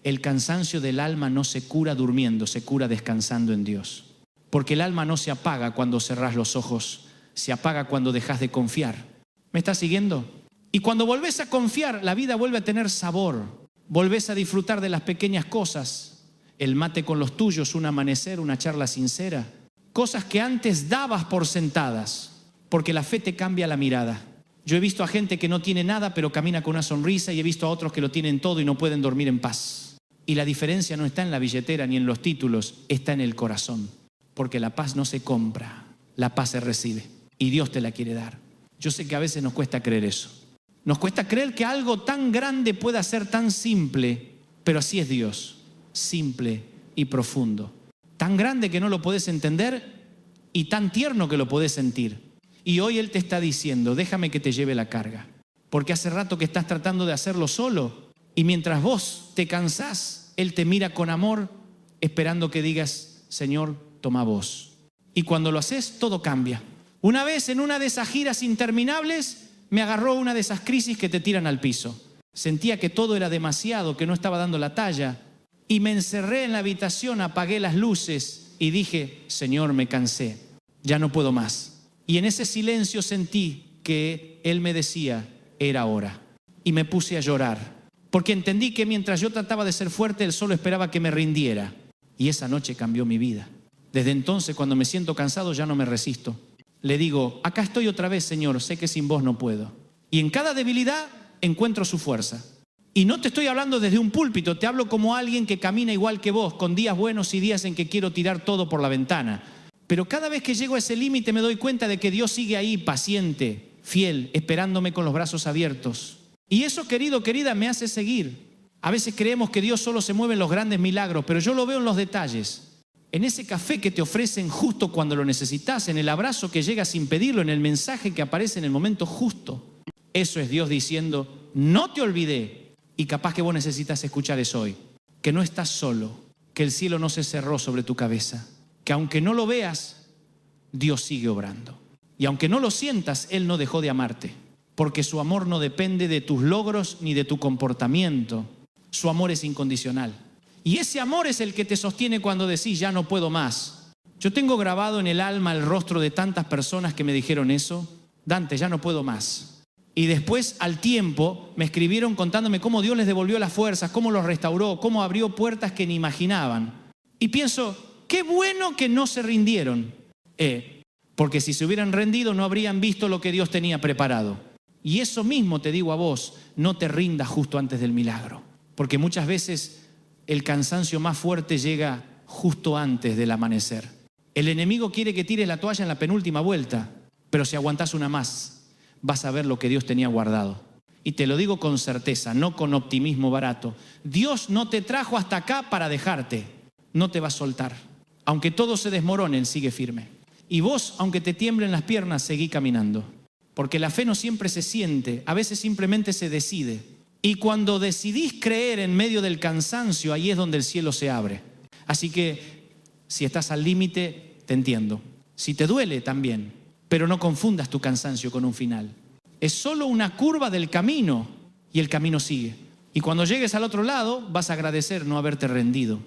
El cansancio del alma no se cura durmiendo, se cura descansando en Dios. Porque el alma no se apaga cuando cerrás los ojos, se apaga cuando dejas de confiar. ¿Me estás siguiendo? Y cuando volvés a confiar, la vida vuelve a tener sabor. Volvés a disfrutar de las pequeñas cosas. El mate con los tuyos, un amanecer, una charla sincera. Cosas que antes dabas por sentadas, porque la fe te cambia la mirada. Yo he visto a gente que no tiene nada pero camina con una sonrisa y he visto a otros que lo tienen todo y no pueden dormir en paz. Y la diferencia no está en la billetera ni en los títulos, está en el corazón. Porque la paz no se compra, la paz se recibe y Dios te la quiere dar. Yo sé que a veces nos cuesta creer eso. Nos cuesta creer que algo tan grande pueda ser tan simple, pero así es Dios, simple y profundo. Tan grande que no lo podés entender y tan tierno que lo podés sentir. Y hoy Él te está diciendo, déjame que te lleve la carga. Porque hace rato que estás tratando de hacerlo solo. Y mientras vos te cansás, Él te mira con amor, esperando que digas, Señor, toma vos. Y cuando lo haces, todo cambia. Una vez en una de esas giras interminables, me agarró una de esas crisis que te tiran al piso. Sentía que todo era demasiado, que no estaba dando la talla. Y me encerré en la habitación, apagué las luces y dije, Señor, me cansé, ya no puedo más. Y en ese silencio sentí que Él me decía, era hora. Y me puse a llorar, porque entendí que mientras yo trataba de ser fuerte, Él solo esperaba que me rindiera. Y esa noche cambió mi vida. Desde entonces, cuando me siento cansado, ya no me resisto. Le digo, acá estoy otra vez, Señor, sé que sin vos no puedo. Y en cada debilidad encuentro su fuerza. Y no te estoy hablando desde un púlpito, te hablo como alguien que camina igual que vos, con días buenos y días en que quiero tirar todo por la ventana. Pero cada vez que llego a ese límite me doy cuenta de que Dios sigue ahí, paciente, fiel, esperándome con los brazos abiertos. Y eso, querido, querida, me hace seguir. A veces creemos que Dios solo se mueve en los grandes milagros, pero yo lo veo en los detalles. En ese café que te ofrecen justo cuando lo necesitas, en el abrazo que llega sin pedirlo, en el mensaje que aparece en el momento justo. Eso es Dios diciendo, no te olvidé. Y capaz que vos necesitas escuchar eso hoy. Que no estás solo, que el cielo no se cerró sobre tu cabeza. Que aunque no lo veas, Dios sigue obrando. Y aunque no lo sientas, Él no dejó de amarte. Porque su amor no depende de tus logros ni de tu comportamiento. Su amor es incondicional. Y ese amor es el que te sostiene cuando decís, ya no puedo más. Yo tengo grabado en el alma el rostro de tantas personas que me dijeron eso. Dante, ya no puedo más. Y después, al tiempo, me escribieron contándome cómo Dios les devolvió las fuerzas, cómo los restauró, cómo abrió puertas que ni imaginaban. Y pienso, qué bueno que no se rindieron, porque si se hubieran rendido no habrían visto lo que Dios tenía preparado. Y eso mismo te digo a vos, no te rindas justo antes del milagro, porque muchas veces el cansancio más fuerte llega justo antes del amanecer. El enemigo quiere que tires la toalla en la penúltima vuelta, pero si aguantás una más, vas a ver lo que Dios tenía guardado. Y te lo digo con certeza, no con optimismo barato. Dios no te trajo hasta acá para dejarte, no te va a soltar. Aunque todo se desmorone, Él sigue firme. Y vos, aunque te tiemblen las piernas, seguí caminando. Porque la fe no siempre se siente, a veces simplemente se decide. Y cuando decidís creer en medio del cansancio, ahí es donde el cielo se abre. Así que, si estás al límite, te entiendo. Si te duele, también. Pero no confundas tu cansancio con un final. Es solo una curva del camino y el camino sigue. Y cuando llegues al otro lado, vas a agradecer no haberte rendido.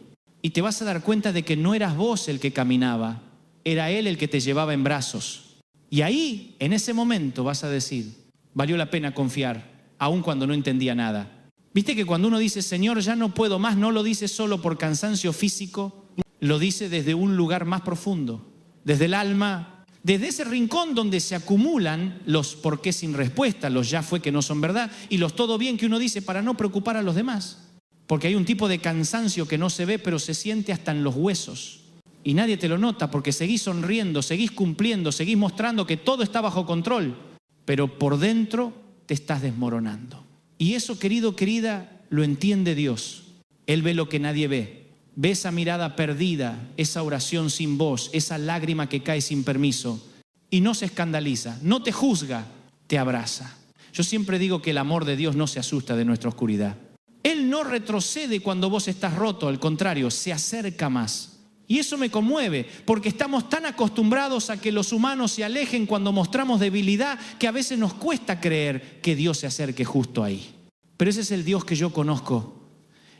Y te vas a dar cuenta de que no eras vos el que caminaba, era Él el que te llevaba en brazos. Y ahí, en ese momento, vas a decir, valió la pena confiar, aun cuando no entendía nada. ¿Viste que cuando uno dice, Señor, ya no puedo más, no lo dice solo por cansancio físico, lo dice desde un lugar más profundo, desde el alma, desde ese rincón donde se acumulan los por qué sin respuesta, los ya fue que no son verdad, y los todo bien que uno dice para no preocupar a los demás. Porque hay un tipo de cansancio que no se ve, pero se siente hasta en los huesos. Y nadie te lo nota porque seguís sonriendo, seguís cumpliendo, seguís mostrando que todo está bajo control. Pero por dentro te estás desmoronando. Y eso, querido, querida, lo entiende Dios. Él ve lo que nadie ve. Ve esa mirada perdida, esa oración sin voz, esa lágrima que cae sin permiso. Y no se escandaliza, no te juzga, te abraza. Yo siempre digo que el amor de Dios no se asusta de nuestra oscuridad. Él no retrocede cuando vos estás roto, al contrario, se acerca más. Y eso me conmueve, porque estamos tan acostumbrados a que los humanos se alejen cuando mostramos debilidad, que a veces nos cuesta creer que Dios se acerque justo ahí. Pero ese es el Dios que yo conozco,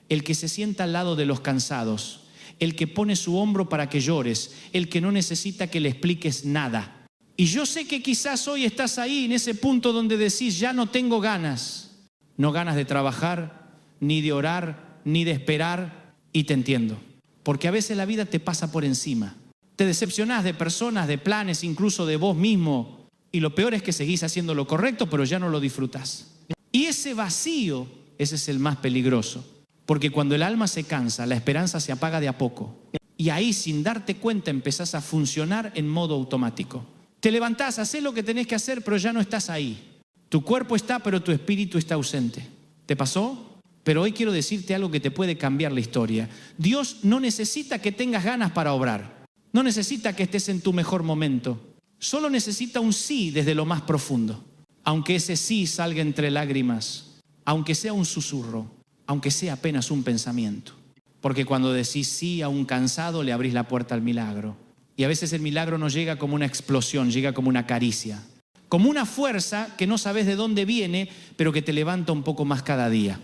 el que se sienta al lado de los cansados, el que pone su hombro para que llores, el que no necesita que le expliques nada. Y yo sé que quizás hoy estás ahí en ese punto donde decís, ya no tengo ganas, no ganas de trabajar, ni de orar, ni de esperar, y te entiendo. Porque a veces la vida te pasa por encima. Te decepcionás de personas, de planes, incluso de vos mismo. Y lo peor es que seguís haciendo lo correcto, pero ya no lo disfrutás. Y ese vacío, ese es el más peligroso. Porque cuando el alma se cansa, la esperanza se apaga de a poco. Y ahí, sin darte cuenta, empezás a funcionar en modo automático. Te levantás, hacés lo que tenés que hacer, pero ya no estás ahí. Tu cuerpo está, pero tu espíritu está ausente. ¿Te pasó? Pero hoy quiero decirte algo que te puede cambiar la historia. Dios no necesita que tengas ganas para obrar. No necesita que estés en tu mejor momento. Solo necesita un sí desde lo más profundo. Aunque ese sí salga entre lágrimas, aunque sea un susurro, aunque sea apenas un pensamiento. Porque cuando decís sí a un cansado, le abrís la puerta al milagro. Y a veces el milagro no llega como una explosión, llega como una caricia. Como una fuerza que no sabes de dónde viene, pero que te levanta un poco más cada día.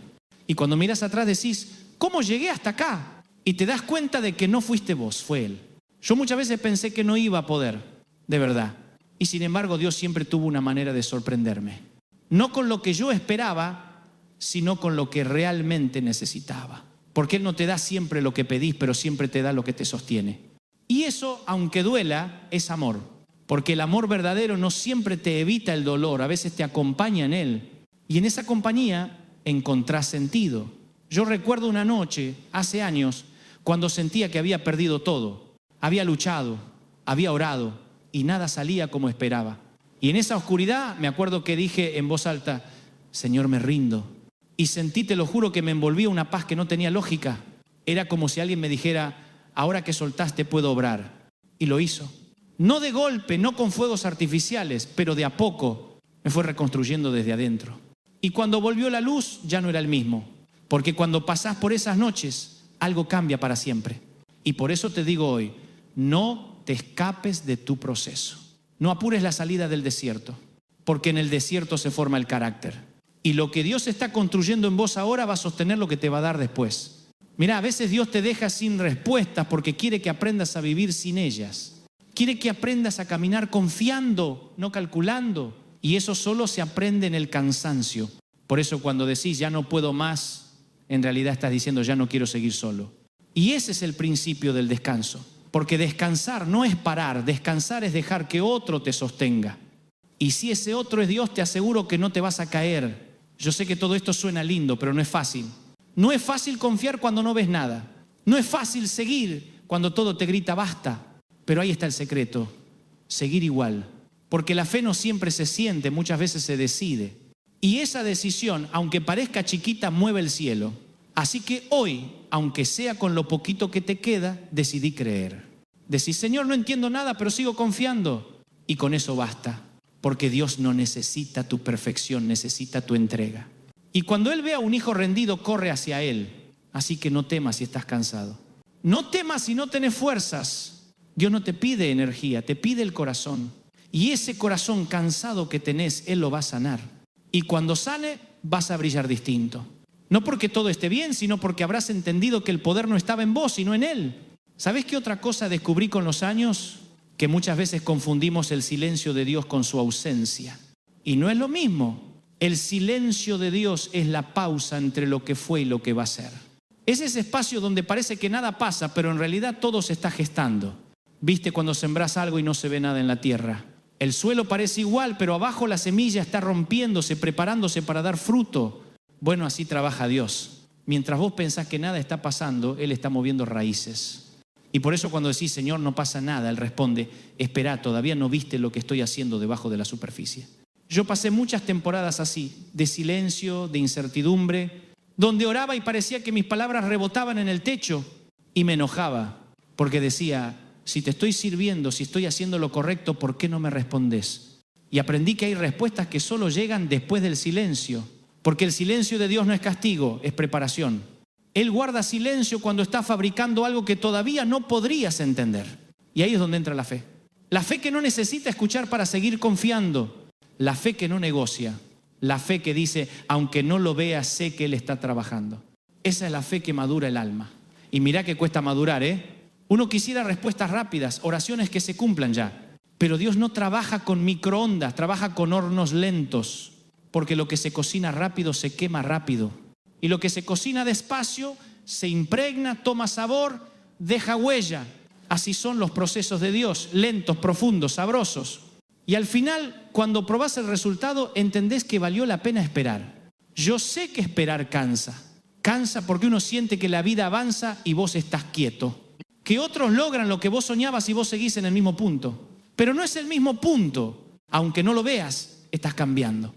Y cuando miras atrás decís, ¿cómo llegué hasta acá? Y te das cuenta de que no fuiste vos, fue Él. Yo muchas veces pensé que no iba a poder, de verdad. Y sin embargo Dios siempre tuvo una manera de sorprenderme. No con lo que yo esperaba, sino con lo que realmente necesitaba. Porque Él no te da siempre lo que pedís, pero siempre te da lo que te sostiene. Y eso, aunque duela, es amor. Porque el amor verdadero no siempre te evita el dolor, a veces te acompaña en él. Y en esa compañía encontrás sentido. Yo recuerdo una noche, hace años, cuando sentía que había perdido todo. Había luchado, había orado y nada salía como esperaba. Y en esa oscuridad me acuerdo que dije en voz alta, Señor, me rindo. Y sentí, te lo juro, que me envolvía una paz que no tenía lógica. Era como si alguien me dijera, ahora que soltaste puedo obrar. Y lo hizo. No de golpe, no con fuegos artificiales, pero de a poco me fue reconstruyendo desde adentro. Y cuando volvió la luz ya no era el mismo, porque cuando pasás por esas noches algo cambia para siempre. Y por eso te digo hoy, no te escapes de tu proceso. No apures la salida del desierto, porque en el desierto se forma el carácter. Y lo que Dios está construyendo en vos ahora va a sostener lo que te va a dar después. Mira, a veces Dios te deja sin respuestas porque quiere que aprendas a vivir sin ellas. Quiere que aprendas a caminar confiando, no calculando. Y eso solo se aprende en el cansancio. Por eso cuando decís ya no puedo más, en realidad estás diciendo ya no quiero seguir solo. Y ese es el principio del descanso. Porque descansar no es parar, descansar es dejar que otro te sostenga. Y si ese otro es Dios, te aseguro que no te vas a caer. Yo sé que todo esto suena lindo, pero no es fácil. No es fácil confiar cuando no ves nada. No es fácil seguir cuando todo te grita basta. Pero ahí está el secreto, seguir igual. Porque la fe no siempre se siente, muchas veces se decide. Y esa decisión, aunque parezca chiquita, mueve el cielo. Así que hoy, aunque sea con lo poquito que te queda, decidí creer. Decís, Señor, no entiendo nada, pero sigo confiando. Y con eso basta. Porque Dios no necesita tu perfección, necesita tu entrega. Y cuando Él ve a un hijo rendido, corre hacia Él. Así que no temas si estás cansado. No temas si no tenés fuerzas. Dios no te pide energía, te pide el corazón. Y ese corazón cansado que tenés, Él lo va a sanar. Y cuando sane, vas a brillar distinto. No porque todo esté bien, sino porque habrás entendido que el poder no estaba en vos, sino en Él. ¿Sabés qué otra cosa descubrí con los años? Que muchas veces confundimos el silencio de Dios con su ausencia. Y no es lo mismo. El silencio de Dios es la pausa entre lo que fue y lo que va a ser. Es ese espacio donde parece que nada pasa, pero en realidad todo se está gestando. ¿Viste cuando sembrás algo y no se ve nada en la tierra? El suelo parece igual, pero abajo la semilla está rompiéndose, preparándose para dar fruto. Bueno, así trabaja Dios. Mientras vos pensás que nada está pasando, Él está moviendo raíces. Y por eso cuando decís, Señor, no pasa nada, Él responde, espera, todavía no viste lo que estoy haciendo debajo de la superficie. Yo pasé muchas temporadas así, de silencio, de incertidumbre, donde oraba y parecía que mis palabras rebotaban en el techo y me enojaba, porque decía, si te estoy sirviendo, si estoy haciendo lo correcto, ¿por qué no me respondes? Y aprendí que hay respuestas que solo llegan después del silencio, porque el silencio de Dios no es castigo, es preparación. Él guarda silencio cuando está fabricando algo que todavía no podrías entender. Y ahí es donde entra la fe. La fe que no necesita escuchar para seguir confiando. La fe que no negocia. La fe que dice, aunque no lo vea, sé que Él está trabajando. Esa es la fe que madura el alma. Y mirá que cuesta madurar, Uno quisiera respuestas rápidas, oraciones que se cumplan ya. Pero Dios no trabaja con microondas, trabaja con hornos lentos. Porque lo que se cocina rápido se quema rápido. Y lo que se cocina despacio se impregna, toma sabor, deja huella. Así son los procesos de Dios, lentos, profundos, sabrosos. Y al final, cuando probás el resultado, entendés que valió la pena esperar. Yo sé que esperar cansa. Cansa porque uno siente que la vida avanza y vos estás quieto. Que otros logran lo que vos soñabas y vos seguís en el mismo punto. Pero no es el mismo punto. Aunque no lo veas, estás cambiando.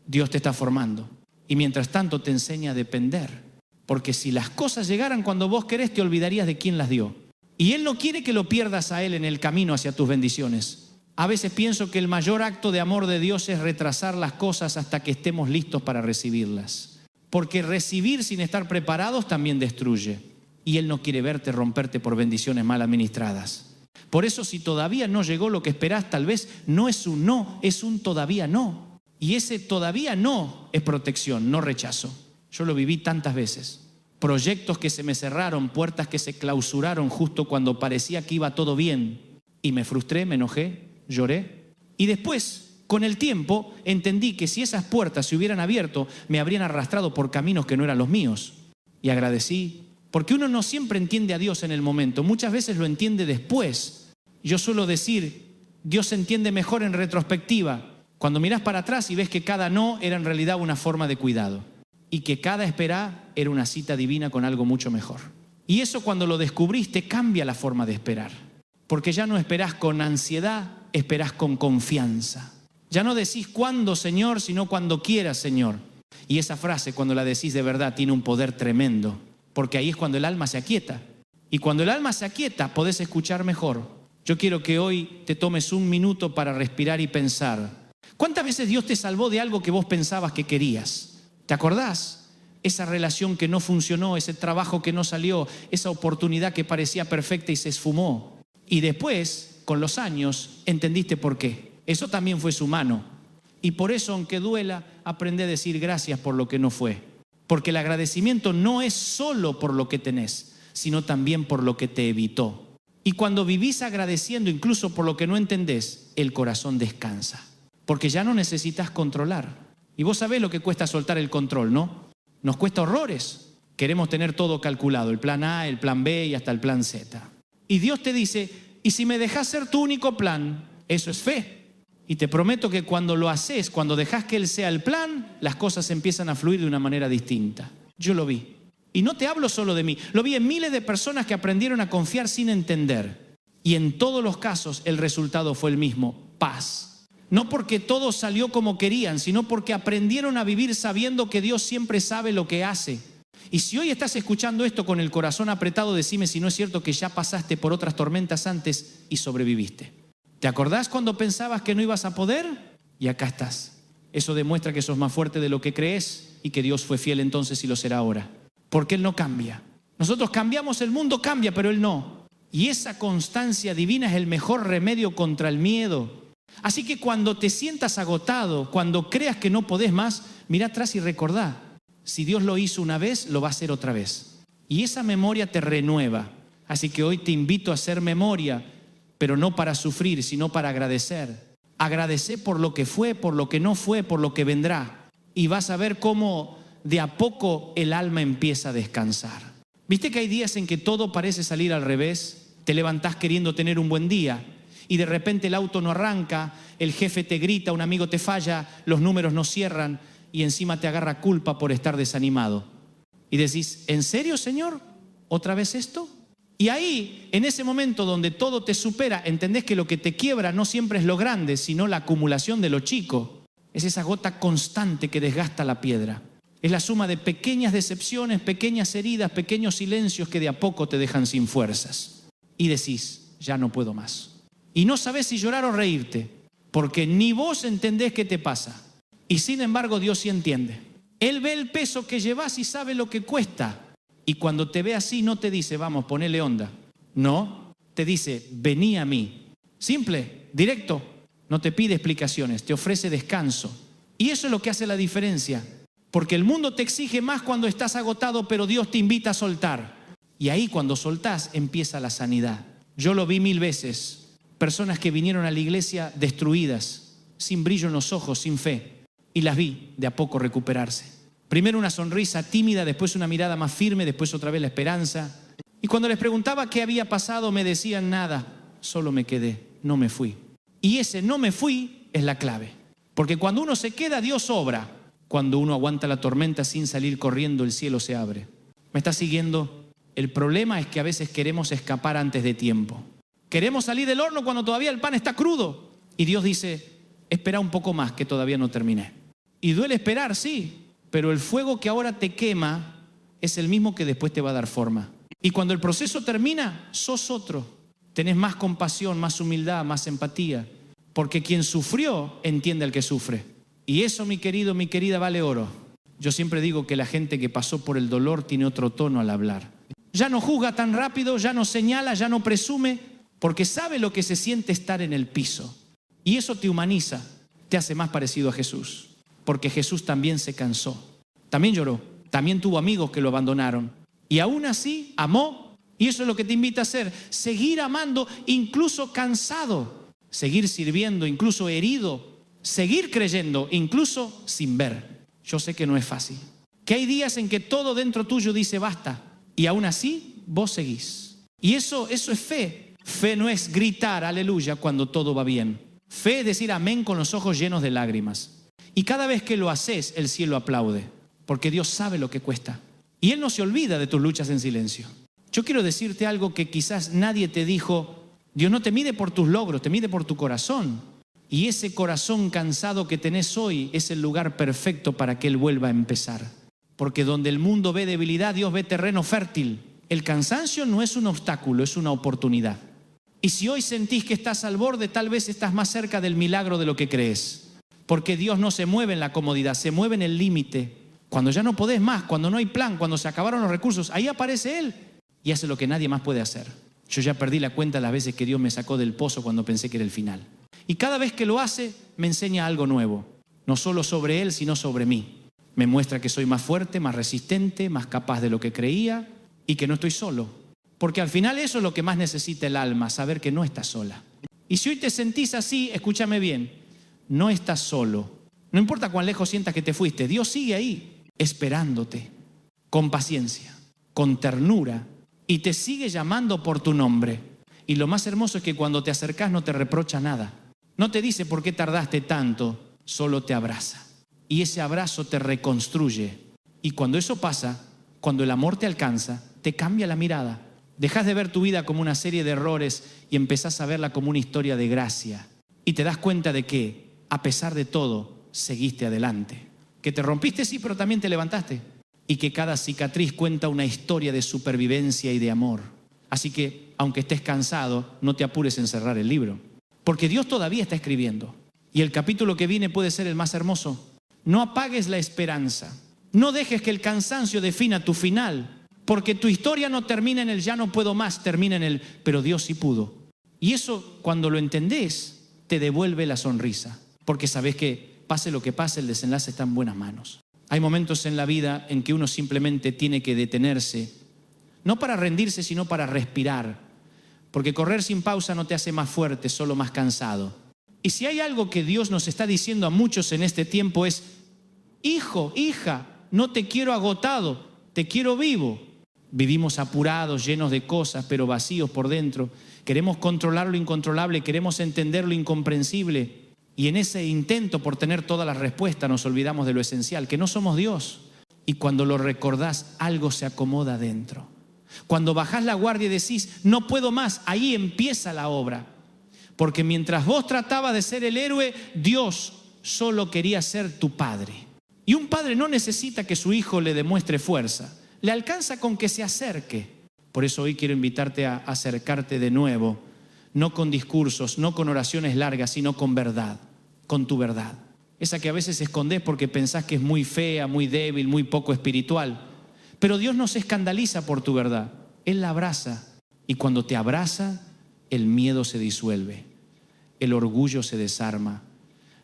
Dios te está formando. Y mientras tanto te enseña a depender. Porque si las cosas llegaran cuando vos querés, te olvidarías de quién las dio. Y Él no quiere que lo pierdas a Él en el camino hacia tus bendiciones. A veces pienso que el mayor acto de amor de Dios es retrasar las cosas hasta que estemos listos para recibirlas. Porque recibir sin estar preparados también destruye. Y Él no quiere verte romperte por bendiciones mal administradas. Por eso si todavía no llegó lo que esperás, tal vez no es un no, es un todavía no. Y ese todavía no es protección, no rechazo. Yo lo viví tantas veces. Proyectos que se me cerraron, puertas que se clausuraron justo cuando parecía que iba todo bien. Y me frustré, me enojé, lloré. Y después, con el tiempo, entendí que si esas puertas se hubieran abierto, me habrían arrastrado por caminos que no eran los míos. Y agradecí. Porque uno no siempre entiende a Dios en el momento. Muchas veces lo entiende después. Yo suelo decir, Dios se entiende mejor en retrospectiva. Cuando mirás para atrás y ves que cada no era en realidad una forma de cuidado. Y que cada espera era una cita divina con algo mucho mejor. Y eso cuando lo descubriste cambia la forma de esperar. Porque ya no esperás con ansiedad, esperás con confianza. Ya no decís cuándo, Señor, sino cuando quieras, Señor. Y esa frase, cuando la decís de verdad, tiene un poder tremendo. Porque ahí es cuando el alma se aquieta. Y cuando el alma se aquieta, podés escuchar mejor. Yo quiero que hoy te tomes un minuto para respirar y pensar. ¿Cuántas veces Dios te salvó de algo que vos pensabas que querías? ¿Te acordás? Esa relación que no funcionó, ese trabajo que no salió, esa oportunidad que parecía perfecta y se esfumó. Y después, con los años, entendiste por qué. Eso también fue su mano. Y por eso, aunque duela, aprende a decir gracias por lo que no fue. Porque el agradecimiento no es solo por lo que tenés, sino también por lo que te evitó. Y cuando vivís agradeciendo incluso por lo que no entendés, el corazón descansa. Porque ya no necesitas controlar. Y vos sabés lo que cuesta soltar el control, ¿no? Nos cuesta horrores. Queremos tener todo calculado, el plan A, el plan B y hasta el plan Z. Y Dios te dice, y si me dejás ser tu único plan, eso es fe. Y te prometo que cuando lo haces, cuando dejás que Él sea el plan, las cosas empiezan a fluir de una manera distinta. Yo lo vi. Y no te hablo solo de mí, lo vi en miles de personas que aprendieron a confiar sin entender. Y en todos los casos el resultado fue el mismo, paz. No porque todo salió como querían, sino porque aprendieron a vivir sabiendo que Dios siempre sabe lo que hace. Y si hoy estás escuchando esto con el corazón apretado, decime si no es cierto que ya pasaste por otras tormentas antes y sobreviviste. ¿Te acordás cuando pensabas que no ibas a poder? Y acá estás. Eso demuestra que sos más fuerte de lo que crees y que Dios fue fiel entonces y lo será ahora. Porque Él no cambia. Nosotros cambiamos, el mundo cambia, pero Él no. Y esa constancia divina es el mejor remedio contra el miedo. Así que cuando te sientas agotado, cuando creas que no podés más, mira atrás y recordá. Si Dios lo hizo una vez, lo va a hacer otra vez. Y esa memoria te renueva. Así que hoy te invito a hacer memoria, pero no para sufrir, sino para agradecer. Agradecer por lo que fue, por lo que no fue, por lo que vendrá. Y vas a ver cómo de a poco el alma empieza a descansar. ¿Viste que hay días en que todo parece salir al revés? Te levantás queriendo tener un buen día y de repente el auto no arranca, el jefe te grita, un amigo te falla, los números no cierran y encima te agarra culpa por estar desanimado. Y decís, ¿en serio, Señor? ¿Otra vez esto? Y ahí, en ese momento donde todo te supera, entendés que lo que te quiebra no siempre es lo grande, sino la acumulación de lo chico. Es esa gota constante que desgasta la piedra. Es la suma de pequeñas decepciones, pequeñas heridas, pequeños silencios que de a poco te dejan sin fuerzas. Y decís, ya no puedo más. Y no sabés si llorar o reírte, porque ni vos entendés qué te pasa. Y sin embargo Dios sí entiende. Él ve el peso que llevas y sabe lo que cuesta. Y cuando te ve así no te dice, vamos, ponele onda. No, te dice, vení a mí. Simple, directo. No te pide explicaciones, te ofrece descanso. Y eso es lo que hace la diferencia. Porque el mundo te exige más cuando estás agotado, pero Dios te invita a soltar. Y ahí cuando soltás empieza la sanidad. Yo lo vi 1000 veces. Personas que vinieron a la iglesia destruidas, sin brillo en los ojos, sin fe. Y las vi de a poco recuperarse. Primero una sonrisa tímida, después una mirada más firme, después otra vez la esperanza. Y cuando les preguntaba qué había pasado, me decían nada, solo me quedé, no me fui. Y ese no me fui es la clave. Porque cuando uno se queda, Dios obra. Cuando uno aguanta la tormenta sin salir corriendo, el cielo se abre. ¿Me está siguiendo? El problema es que a veces queremos escapar antes de tiempo. Queremos salir del horno cuando todavía el pan está crudo. Y Dios dice, espera un poco más que todavía no terminé. Y duele esperar, sí, pero el fuego que ahora te quema es el mismo que después te va a dar forma. Y cuando el proceso termina, sos otro. Tenés más compasión, más humildad, más empatía. Porque quien sufrió entiende al que sufre. Y eso, mi querido, mi querida, vale oro. Yo siempre digo que la gente que pasó por el dolor tiene otro tono al hablar. Ya no juzga tan rápido, ya no señala, ya no presume, porque sabe lo que se siente estar en el piso. Y eso te humaniza, te hace más parecido a Jesús. Porque Jesús también se cansó, también lloró, también tuvo amigos que lo abandonaron. Y aún así amó, y eso es lo que te invita a hacer, seguir amando incluso cansado, seguir sirviendo incluso herido, seguir creyendo incluso sin ver. Yo sé que no es fácil, que hay días en que todo dentro tuyo dice basta, y aún así vos seguís. Y eso es fe. Fe no es gritar aleluya cuando todo va bien. Fe es decir amén con los ojos llenos de lágrimas. Y cada vez que lo haces, el cielo aplaude, porque Dios sabe lo que cuesta. Y Él no se olvida de tus luchas en silencio. Yo quiero decirte algo que quizás nadie te dijo. Dios no te mide por tus logros, te mide por tu corazón. Y ese corazón cansado que tenés hoy es el lugar perfecto para que Él vuelva a empezar. Porque donde el mundo ve debilidad, Dios ve terreno fértil. El cansancio no es un obstáculo, es una oportunidad. Y si hoy sentís que estás al borde, tal vez estás más cerca del milagro de lo que crees. Porque Dios no se mueve en la comodidad, se mueve en el límite. Cuando ya no podés más, cuando no hay plan, cuando se acabaron los recursos, ahí aparece Él y hace lo que nadie más puede hacer. Yo ya perdí la cuenta de las veces que Dios me sacó del pozo cuando pensé que era el final. Y cada vez que lo hace, me enseña algo nuevo. No solo sobre Él, sino sobre mí. Me muestra que soy más fuerte, más resistente, más capaz de lo que creía y que no estoy solo. Porque al final eso es lo que más necesita el alma, saber que no estás sola. Y si hoy te sentís así, escúchame bien, no estás solo. No importa cuán lejos sientas que te fuiste, Dios sigue ahí, esperándote, con paciencia, con ternura, y te sigue llamando por tu nombre. Y lo más hermoso es que cuando te acercás no te reprocha nada. No te dice por qué tardaste tanto, solo te abraza. Y ese abrazo te reconstruye. Y cuando eso pasa, Cuando el amor te alcanza, te cambia la mirada. Dejas de ver tu vida como una serie de errores y empezás a verla como una historia de gracia. Y te das cuenta de que, a pesar de todo, seguiste adelante. Que te rompiste, sí, pero también te levantaste. Y que cada cicatriz cuenta una historia de supervivencia y de amor. Así que, aunque estés cansado, no te apures en cerrar el libro. Porque Dios todavía está escribiendo. Y el capítulo que viene puede ser el más hermoso. No apagues la esperanza. No dejes que el cansancio defina tu final. Porque tu historia no termina en el ya no puedo más, termina en el pero Dios sí pudo. Y eso, cuando lo entendés, te devuelve la sonrisa. Porque sabés que, pase lo que pase, el desenlace está en buenas manos. Hay momentos en la vida en que uno simplemente tiene que detenerse, no para rendirse, sino para respirar. Porque correr sin pausa no te hace más fuerte, solo más cansado. Y si hay algo que Dios nos está diciendo a muchos en este tiempo es: hijo, hija, no te quiero agotado, te quiero vivo. Vivimos apurados, llenos de cosas, pero vacíos por dentro. Queremos controlar lo incontrolable, queremos entender lo incomprensible. Y en ese intento por tener todas las respuestas nos olvidamos de lo esencial, que no somos Dios. Y cuando lo recordás, algo se acomoda dentro. Cuando bajás la guardia y decís, no puedo más, ahí empieza la obra. Porque mientras vos tratabas de ser el héroe, Dios solo quería ser tu padre. Y un padre no necesita que su hijo le demuestre fuerza. Le alcanza con que se acerque. Por eso hoy quiero invitarte a acercarte de nuevo. No con discursos, no con oraciones largas, sino con verdad. Con tu verdad. Esa que a veces escondés porque pensás que es muy fea, muy débil, muy poco espiritual. Pero Dios no se escandaliza por tu verdad. Él la abraza. Y cuando te abraza, el miedo se disuelve. El orgullo se desarma.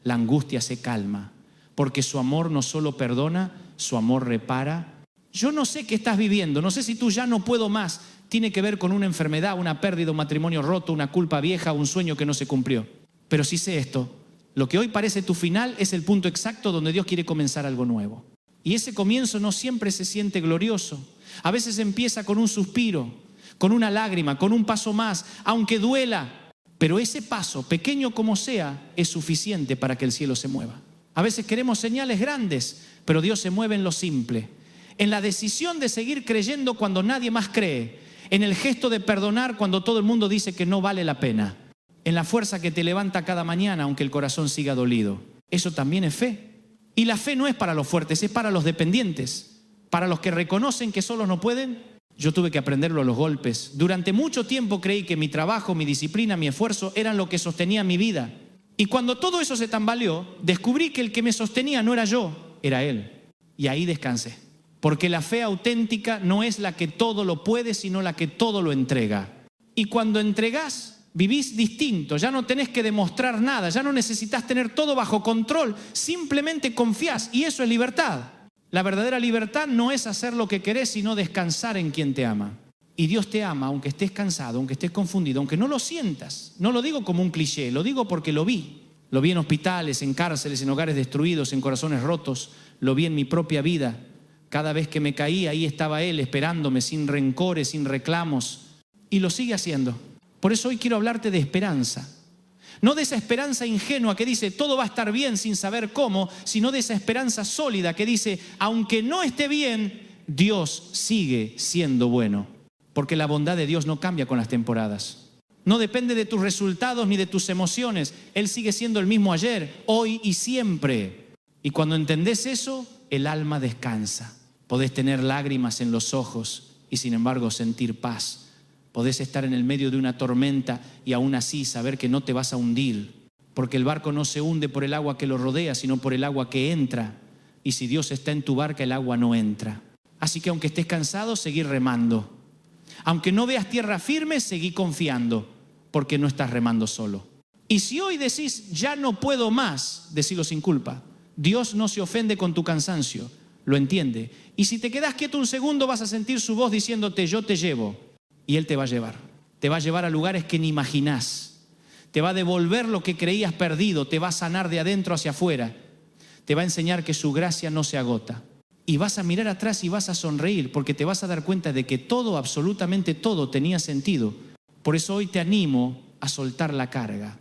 La angustia se calma. Porque su amor no solo perdona, su amor repara. Yo no sé qué estás viviendo. No sé si tú ya no puedo más. Tiene que ver con una enfermedad, una pérdida, un matrimonio roto, una culpa vieja, un sueño que no se cumplió. Pero sí sé esto. Lo que hoy parece tu final es el punto exacto donde Dios quiere comenzar algo nuevo. Y ese comienzo no siempre se siente glorioso. A veces empieza con un suspiro, con una lágrima, con un paso más, aunque duela. Pero ese paso, pequeño como sea, es suficiente para que el cielo se mueva. A veces queremos señales grandes, pero Dios se mueve en lo simple. En la decisión de seguir creyendo cuando nadie más cree. En el gesto de perdonar cuando todo el mundo dice que no vale la pena. En la fuerza que te levanta cada mañana aunque el corazón siga dolido. Eso también es fe. Y la fe no es para los fuertes, es para los dependientes. Para los que reconocen que solos no pueden. Yo tuve que aprenderlo a los golpes. Durante mucho tiempo creí que mi trabajo, mi disciplina, mi esfuerzo eran lo que sostenía mi vida. Y cuando todo eso se tambaleó, descubrí que el que me sostenía no era yo, era Él. Y ahí descansé. Porque la fe auténtica no es la que todo lo puede, sino la que todo lo entrega. Y cuando entregás, vivís distinto. Ya no tenés que demostrar nada, ya no necesitas tener todo bajo control. Simplemente confías y eso es libertad. La verdadera libertad no es hacer lo que querés, sino descansar en quien te ama. Y Dios te ama aunque estés cansado, aunque estés confundido, aunque no lo sientas. No lo digo como un cliché, lo digo porque lo vi. Lo vi en hospitales, en cárceles, en hogares destruidos, en corazones rotos. Lo vi en mi propia vida. Cada vez que me caí, ahí estaba Él esperándome, sin rencores, sin reclamos. Y lo sigue haciendo. Por eso hoy quiero hablarte de esperanza. No de esa esperanza ingenua que dice todo va a estar bien sin saber cómo, sino de esa esperanza sólida que dice, aunque no esté bien, Dios sigue siendo bueno. Porque la bondad de Dios no cambia con las temporadas. No depende de tus resultados ni de tus emociones. Él sigue siendo el mismo ayer, hoy y siempre. Y cuando entendés eso, el alma descansa. Podés tener lágrimas en los ojos y sin embargo sentir paz. Podés estar en el medio de una tormenta y aún así saber que no te vas a hundir. Porque el barco no se hunde por el agua que lo rodea, sino por el agua que entra. Y si Dios está en tu barca, el agua no entra. Así que aunque estés cansado, seguí remando. Aunque no veas tierra firme, seguí confiando. Porque no estás remando solo. Y si hoy decís, ya no puedo más, decilo sin culpa. Dios no se ofende con tu cansancio, lo entiende. Y si te quedas quieto un segundo vas a sentir su voz diciéndote, yo te llevo. Y Él te va a llevar. Te va a llevar a lugares que ni imaginás. Te va a devolver lo que creías perdido. Te va a sanar de adentro hacia afuera. Te va a enseñar que su gracia no se agota. Y vas a mirar atrás y vas a sonreír porque te vas a dar cuenta de que todo, absolutamente todo tenía sentido. Por eso hoy te animo a soltar la carga.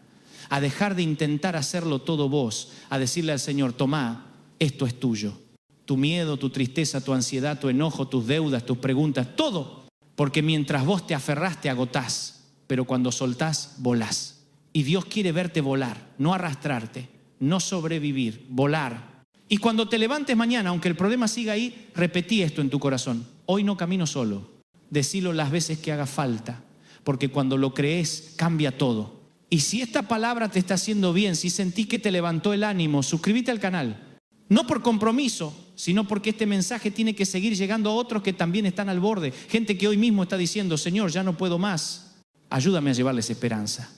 A dejar de intentar hacerlo todo vos, a decirle al Señor, tomá, esto es tuyo. tu miedo, tu tristeza, tu ansiedad, tu enojo, tus deudas, tus preguntas, todo. Porque mientras vos te aferrás, te agotás, pero cuando soltás, volás. Y Dios quiere verte volar, no arrastrarte, no sobrevivir, volar. Y cuando te levantes mañana, aunque el problema siga ahí, repetí esto en tu corazón. Hoy no camino solo. Decilo las veces que haga falta, porque cuando lo crees, cambia todo. Y si esta palabra te está haciendo bien, si sentí que te levantó el ánimo, suscríbete al canal. No por compromiso, sino porque este mensaje tiene que seguir llegando a otros que también están al borde. Gente que hoy mismo está diciendo, Señor, ya no puedo más. Ayúdame a llevarles esperanza.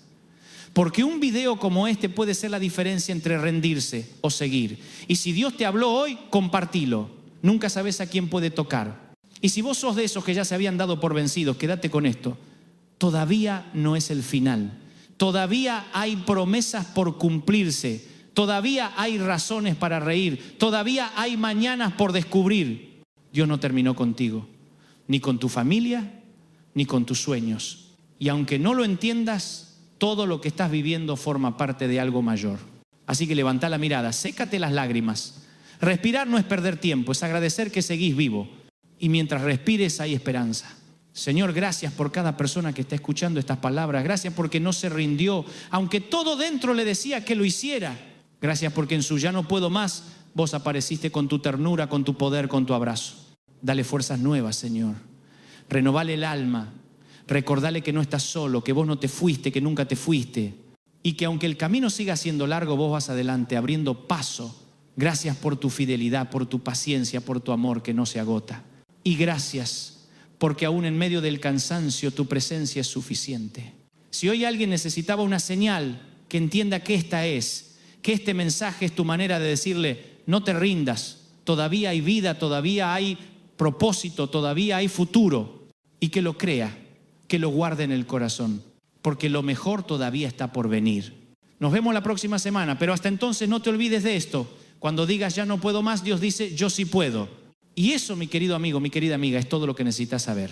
Porque un video como este puede ser la diferencia entre rendirse o seguir. Y si Dios te habló hoy, compartilo. Nunca sabes a quién puede tocar. Y si vos sos de esos que ya se habían dado por vencidos, quédate con esto. Todavía no es el final. Todavía hay promesas por cumplirse. Todavía hay razones para reír. Todavía hay mañanas por descubrir. Dios no terminó contigo, ni con tu familia, ni con tus sueños. Y aunque no lo entiendas, todo lo que estás viviendo forma parte de algo mayor. Así que levanta la mirada, sécate las lágrimas. Respirar no es perder tiempo, es agradecer que seguís vivo. Y mientras respires hay esperanza. Señor, gracias por cada persona que está escuchando estas palabras. Gracias porque no se rindió, aunque todo dentro le decía que lo hiciera. Gracias porque en su ya no puedo más, vos apareciste con tu ternura, con tu poder, con tu abrazo. Dale fuerzas nuevas, Señor. Renovale el alma. Recordale que no estás solo, que vos no te fuiste, que nunca te fuiste. Y que aunque el camino siga siendo largo, vos vas adelante, abriendo paso. Gracias por tu fidelidad, por tu paciencia, por tu amor que no se agota. Y gracias porque aún en medio del cansancio tu presencia es suficiente. Si hoy alguien necesitaba una señal, que entienda que esta es, que este mensaje es tu manera de decirle, no te rindas, todavía hay vida, todavía hay propósito, todavía hay futuro. Y que lo crea, que lo guarde en el corazón, porque lo mejor todavía está por venir. Nos vemos la próxima semana, pero hasta entonces no te olvides de esto. Cuando digas ya no puedo más, Dios dice yo sí puedo. Y eso, mi querido amigo, mi querida amiga, es todo lo que necesitas saber.